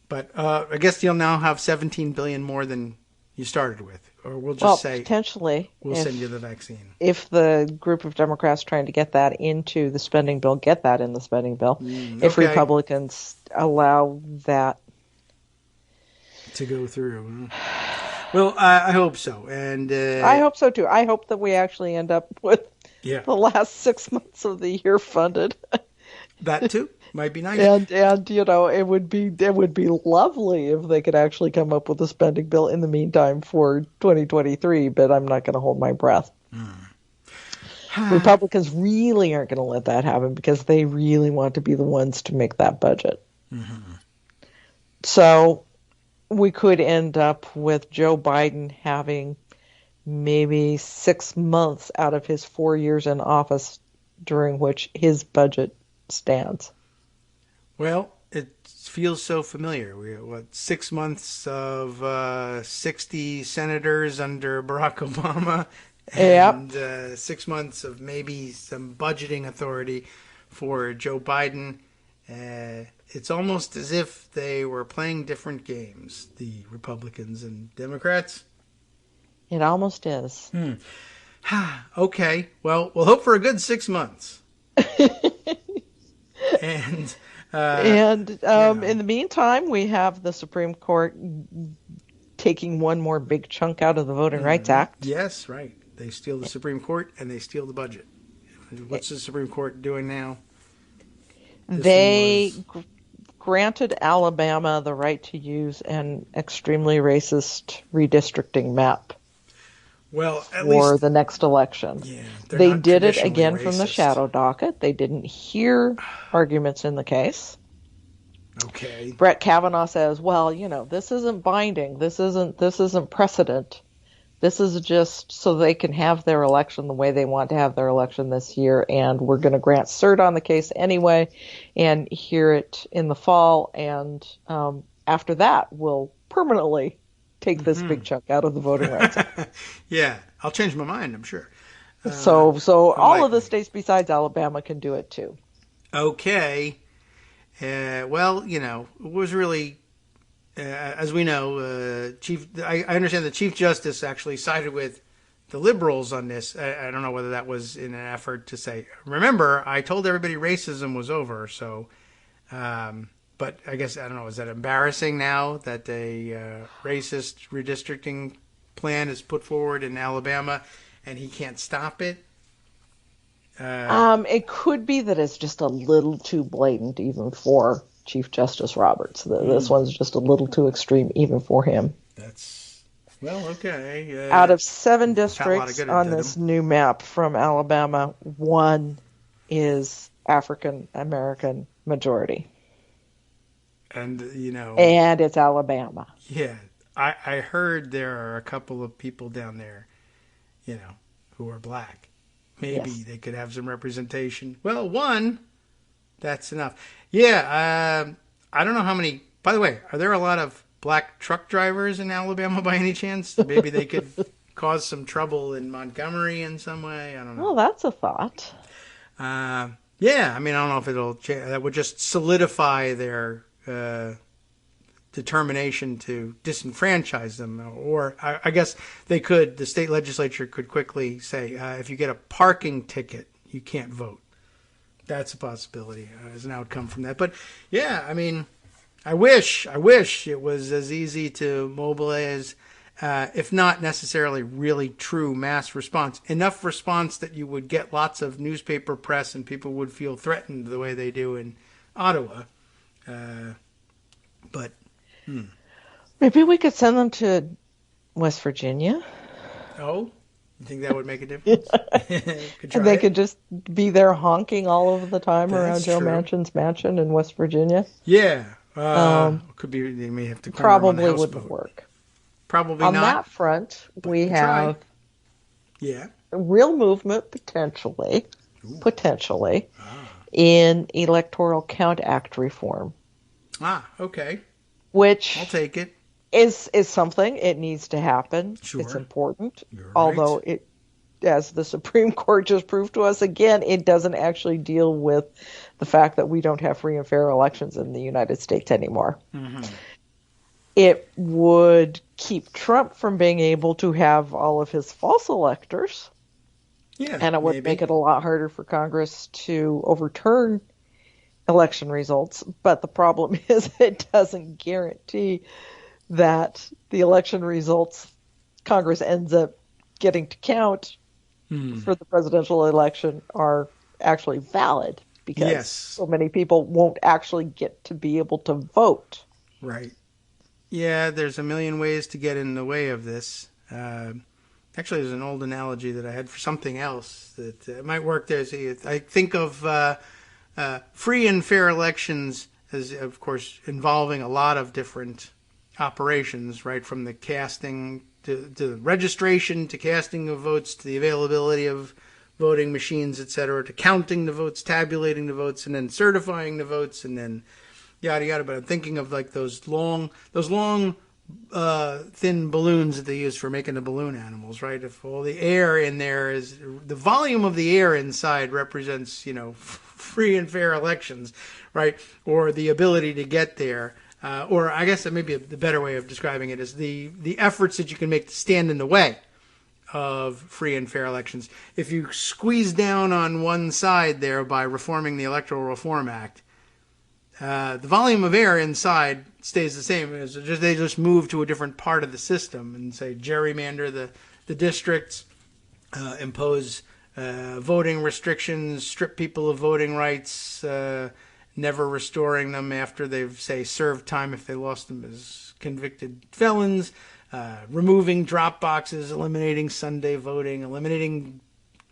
[SPEAKER 2] But I guess you'll now have $17 billion more than you started with. Or we'll just say,
[SPEAKER 5] potentially,
[SPEAKER 2] we'll send you the vaccine.
[SPEAKER 5] If the group of Democrats trying to get that into the spending bill, get that in the spending bill. If Republicans allow that
[SPEAKER 2] to go through. Well, I hope so. And
[SPEAKER 5] I hope so, too. I hope that we actually end up with the last 6 months of the year funded.
[SPEAKER 2] That, too. Might be nice.
[SPEAKER 5] And it would be lovely if they could actually come up with a spending bill in the meantime for 2023, but I'm not going to hold my breath. Republicans really aren't going to let that happen because they really want to be the ones to make that budget. Mm-hmm. So we could end up with Joe Biden having maybe 6 months out of his 4 years in office during which his budget stands.
[SPEAKER 2] Well, it feels so familiar. 6 months of 60 senators under Barack Obama, and 6 months of maybe some budgeting authority for Joe Biden. It's almost as if they were playing different games, the Republicans and Democrats.
[SPEAKER 5] It almost is.
[SPEAKER 2] Okay, well, we'll hope for a good 6 months. And
[SPEAKER 5] in the meantime, we have the Supreme Court taking one more big chunk out of the Voting Rights Act.
[SPEAKER 2] Yes, right. They steal the Supreme Court and they steal the budget. What's the Supreme Court doing now?
[SPEAKER 5] They granted Alabama the right to use an extremely racist redistricting map.
[SPEAKER 2] Well,
[SPEAKER 5] for the next election.
[SPEAKER 2] Yeah,
[SPEAKER 5] they did it again from the shadow docket. They didn't hear arguments in the case.
[SPEAKER 2] Okay.
[SPEAKER 5] Brett Kavanaugh says, well, this isn't binding. This isn't precedent. This is just so they can have their election the way they want to have their election this year, and we're going to grant cert on the case anyway and hear it in the fall, and after that we'll permanently take this big chunk out of the Voting Rights Act.
[SPEAKER 2] Yeah, I'll change my mind, I'm sure.
[SPEAKER 5] So all of the states besides Alabama can do it too.
[SPEAKER 2] Okay. Well, it was really, as we know, I understand the Chief Justice actually sided with the liberals on this. I don't know whether that was in an effort to say, remember, I told everybody racism was over, so... but I guess, I don't know, is that embarrassing now that a racist redistricting plan is put forward in Alabama and he can't stop it?
[SPEAKER 5] It could be that it's just a little too blatant even for Chief Justice Roberts. This one's just a little too extreme even for him.
[SPEAKER 2] Well, okay.
[SPEAKER 5] Out of 7 districts on this new map from Alabama, 1 is African American majority.
[SPEAKER 2] And,
[SPEAKER 5] and it's Alabama.
[SPEAKER 2] Yeah. I heard there are a couple of people down there, who are black. Maybe they could have some representation. Well, 1, that's enough. Yeah. I don't know how many. By the way, are there a lot of black truck drivers in Alabama by any chance? Maybe they could cause some trouble in Montgomery in some way. I don't know.
[SPEAKER 5] Well, that's a thought.
[SPEAKER 2] Yeah. I don't know if that would just solidify their determination to disenfranchise them, or I guess the state legislature could quickly say, if you get a parking ticket, you can't vote. That's a possibility as an outcome from that. But yeah, I wish it was as easy to mobilize, if not necessarily really true mass response, enough response that you would get lots of newspaper press and people would feel threatened the way they do in Ottawa. But
[SPEAKER 5] maybe we could send them to West Virginia.
[SPEAKER 2] Oh, you think that would make a difference?
[SPEAKER 5] Could just be there honking all of the time around Joe Manchin's mansion in West Virginia.
[SPEAKER 2] Yeah, could be. They may have to
[SPEAKER 5] probably wouldn't work.
[SPEAKER 2] Probably
[SPEAKER 5] on
[SPEAKER 2] not.
[SPEAKER 5] On that front, we have real movement potentially in Electoral Count Act reform.
[SPEAKER 2] Okay.
[SPEAKER 5] Which
[SPEAKER 2] I'll take it.
[SPEAKER 5] Is something. It needs to happen. Sure. It's important.
[SPEAKER 2] You're
[SPEAKER 5] although
[SPEAKER 2] right.
[SPEAKER 5] It, as the Supreme Court just proved to us again, it doesn't actually deal with the fact that we don't have free and fair elections in the United States anymore. Mm-hmm. It would keep Trump from being able to have all of his false electors.
[SPEAKER 2] Yeah,
[SPEAKER 5] and it would make it a lot harder for Congress to overturn election results. But the problem is it doesn't guarantee that the election results Congress ends up getting to count for the presidential election are actually valid. because so many people won't actually get to be able to vote.
[SPEAKER 2] Right. Yeah, there's a million ways to get in the way of this. Actually, there's an old analogy that I had for something else that might work there. I think of free and fair elections as, of course, involving a lot of different operations, right? From the casting to the registration, to casting of votes, to the availability of voting machines, etc., to counting the votes, tabulating the votes, and then certifying the votes, and then yada yada. But I'm thinking of like those long thin balloons that they use for making the balloon animals, right? If all the air in there is the volume of the air inside represents, free and fair elections, right? Or the ability to get there. Or I guess that may be the better way of describing it is the efforts that you can make to stand in the way of free and fair elections. If you squeeze down on one side there by reforming the Electoral Reform Act, the volume of air inside stays the same. They just move to a different part of the system and say gerrymander the districts, impose voting restrictions, strip people of voting rights, never restoring them after they've, say, served time if they lost them as convicted felons, removing drop boxes, eliminating Sunday voting, eliminating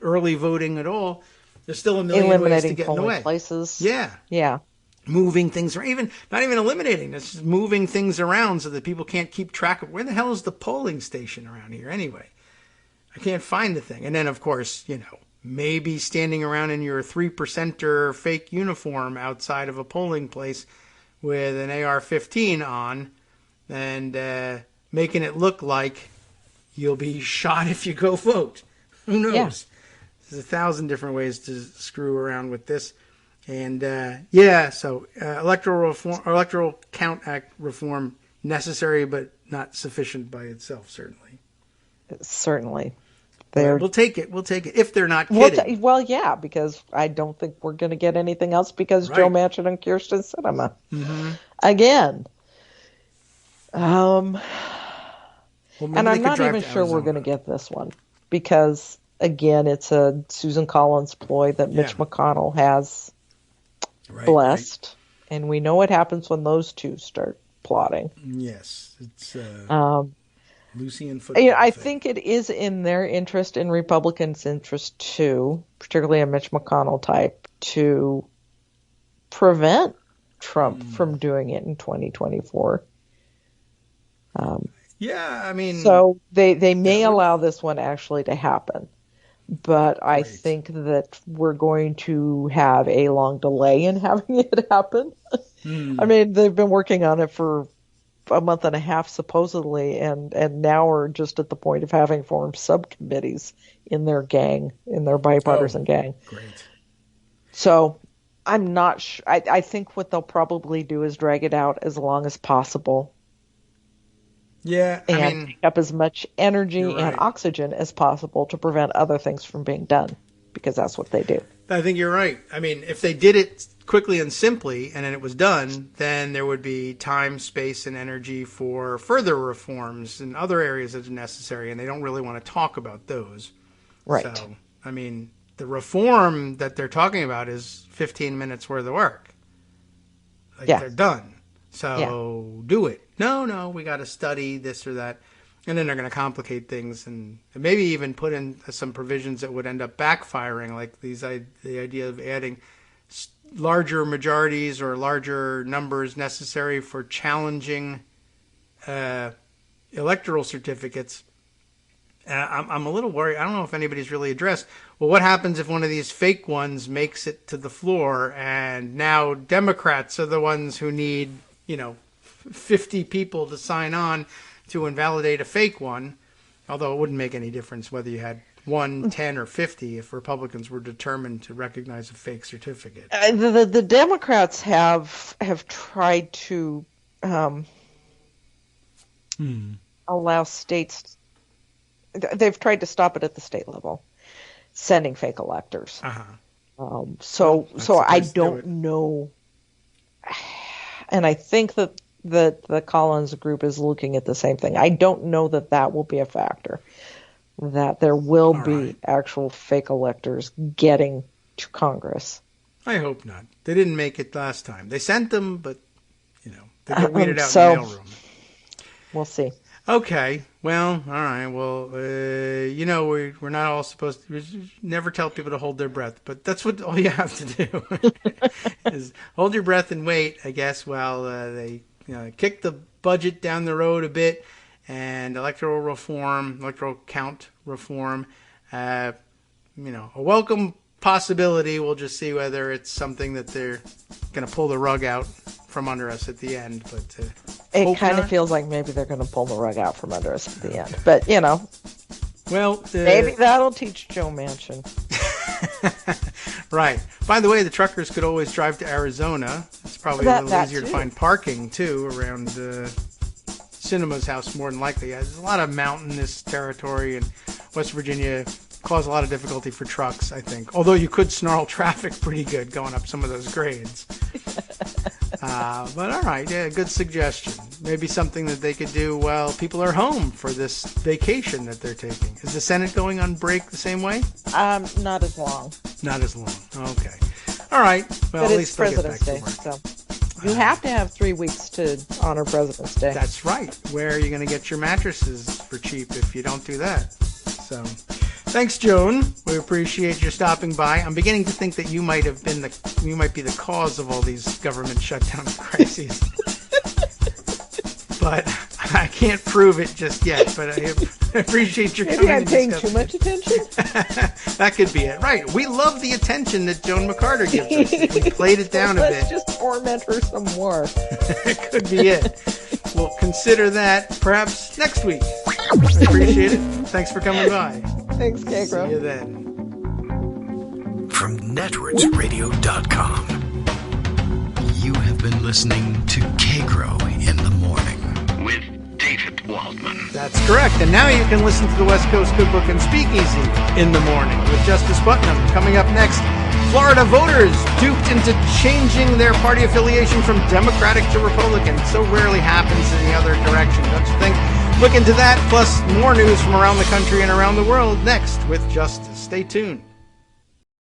[SPEAKER 2] early voting at all. There's still a million ways to get in the way.
[SPEAKER 5] Places.
[SPEAKER 2] Yeah. Moving things around, not even eliminating, just moving things around so that people can't keep track of where the hell is the polling station around here anyway. I can't find the thing. And then, of course, maybe standing around in your 3%er fake uniform outside of a polling place with an AR-15 on and making it look like you'll be shot if you go vote. Who knows? Yeah. There's 1,000 different ways to screw around with this. And, so Electoral Count Act reform necessary but not sufficient by itself, certainly.
[SPEAKER 5] Certainly.
[SPEAKER 2] We'll take it. If they're not kidding.
[SPEAKER 5] Yeah, because I don't think we're going to get anything else because Joe Manchin and Kyrsten Sinema. Mm-hmm. Again. And I'm not even sure we're going to get this one because, again, it's a Susan Collins ploy that Mitch McConnell has blessed. Right. And we know what happens when those two start plotting.
[SPEAKER 2] Yes. It's Lucy and football.
[SPEAKER 5] I think it is in their interest, in Republicans' interest too, particularly a Mitch McConnell type, to prevent Trump from doing it in 2024. So they may allow this one actually to happen, but I think that we're going to have a long delay in having it happen. I mean, they've been working on it for a month and a half supposedly, and now we're just at the point of having formed subcommittees in their gang, in their bipartisan gang.
[SPEAKER 2] Great.
[SPEAKER 5] So I'm not sure. I think what they'll probably do is drag it out as long as possible.
[SPEAKER 2] Yeah,
[SPEAKER 5] and take up as much energy and oxygen as possible to prevent other things from being done, because that's what they do.
[SPEAKER 2] I think you're right. I mean, if they did it quickly and simply and then it was done, then there would be time, space, and energy for further reforms in other areas that are necessary, and they don't really want to talk about those.
[SPEAKER 5] Right.
[SPEAKER 2] So, I mean, the reform that they're talking about is 15 minutes worth of work. They're done. So do it. No, we got to study this or that. And then they're going to complicate things and maybe even put in some provisions that would end up backfiring, like the idea of adding larger majorities or larger numbers necessary for challenging electoral certificates. I'm a little worried. I don't know if anybody's really addressed, well, what happens if one of these fake ones makes it to the floor and now Democrats are the ones who need, 50 people to sign on to invalidate a fake one, although it wouldn't make any difference whether you had 1, 10, or 50 if Republicans were determined to recognize a fake certificate.
[SPEAKER 5] The Democrats have tried to allow states. They've tried to stop it at the state level, sending fake electors. So I don't know, and I think that the Collins group is looking at the same thing. I don't know that will be a factor, that there will be actual fake electors getting to Congress.
[SPEAKER 2] I hope not. They didn't make it last time. They sent them, but, they get weeded out
[SPEAKER 5] so
[SPEAKER 2] in the mailroom.
[SPEAKER 5] We'll see.
[SPEAKER 2] Okay. Well, all right. Well, we're not all supposed to we never tell people to hold their breath, but that's what all you have to do is hold your breath and wait, I guess, while they kick the budget down the road a bit and electoral count reform, a welcome possibility. We'll just see whether it's something that they're going to pull the rug out from under us at the end, but
[SPEAKER 5] it kind of feels like maybe they're going to pull the rug out from under us at the end. But
[SPEAKER 2] well,
[SPEAKER 5] maybe that'll teach Joe Manchin.
[SPEAKER 2] Right. By the way, the truckers could always drive to Arizona. It's probably a little easier to find parking too around Cinema's house, more than likely. There's a lot of mountainous territory, and West Virginia cause a lot of difficulty for trucks, I think. Although you could snarl traffic pretty good going up some of those grades. But all right, yeah, good suggestion. Maybe something that they could do while people are home for this vacation that they're taking. Is the Senate going on break the same way?
[SPEAKER 5] Not as long.
[SPEAKER 2] Not as long. Okay. All right. Well,
[SPEAKER 5] but
[SPEAKER 2] at least
[SPEAKER 5] President's Day, so you have to have 3 weeks to honor President's Day.
[SPEAKER 2] That's right. Where are you going to get your mattresses for cheap if you don't do that? So, thanks, Joan. We appreciate your stopping by. I'm beginning to think that you might be the cause of all these government shutdown crises. But I can't prove it just yet. But I appreciate your coming.
[SPEAKER 5] Maybe I'm paying too much attention.
[SPEAKER 2] That could be it. Right. We love the attention that Joan McCarter gives us. We played it down a bit.
[SPEAKER 5] Let's just torment her some more.
[SPEAKER 2] It could be it. We'll consider that perhaps next week. I appreciate it. Thanks for coming by.
[SPEAKER 5] Thanks, Kagro.
[SPEAKER 2] See you then.
[SPEAKER 1] From networksradio.com, you have been listening to Kagro in the Morning with David Waldman.
[SPEAKER 2] That's correct. And now you can listen to the West Coast Good Book and Speakeasy in the morning with Justice Putnam. Coming up next, Florida voters duped into changing their party affiliation from Democratic to Republican. It so rarely happens in the other direction, don't you think? Look into that, plus more news from around the country and around the world next with Justice. Stay tuned.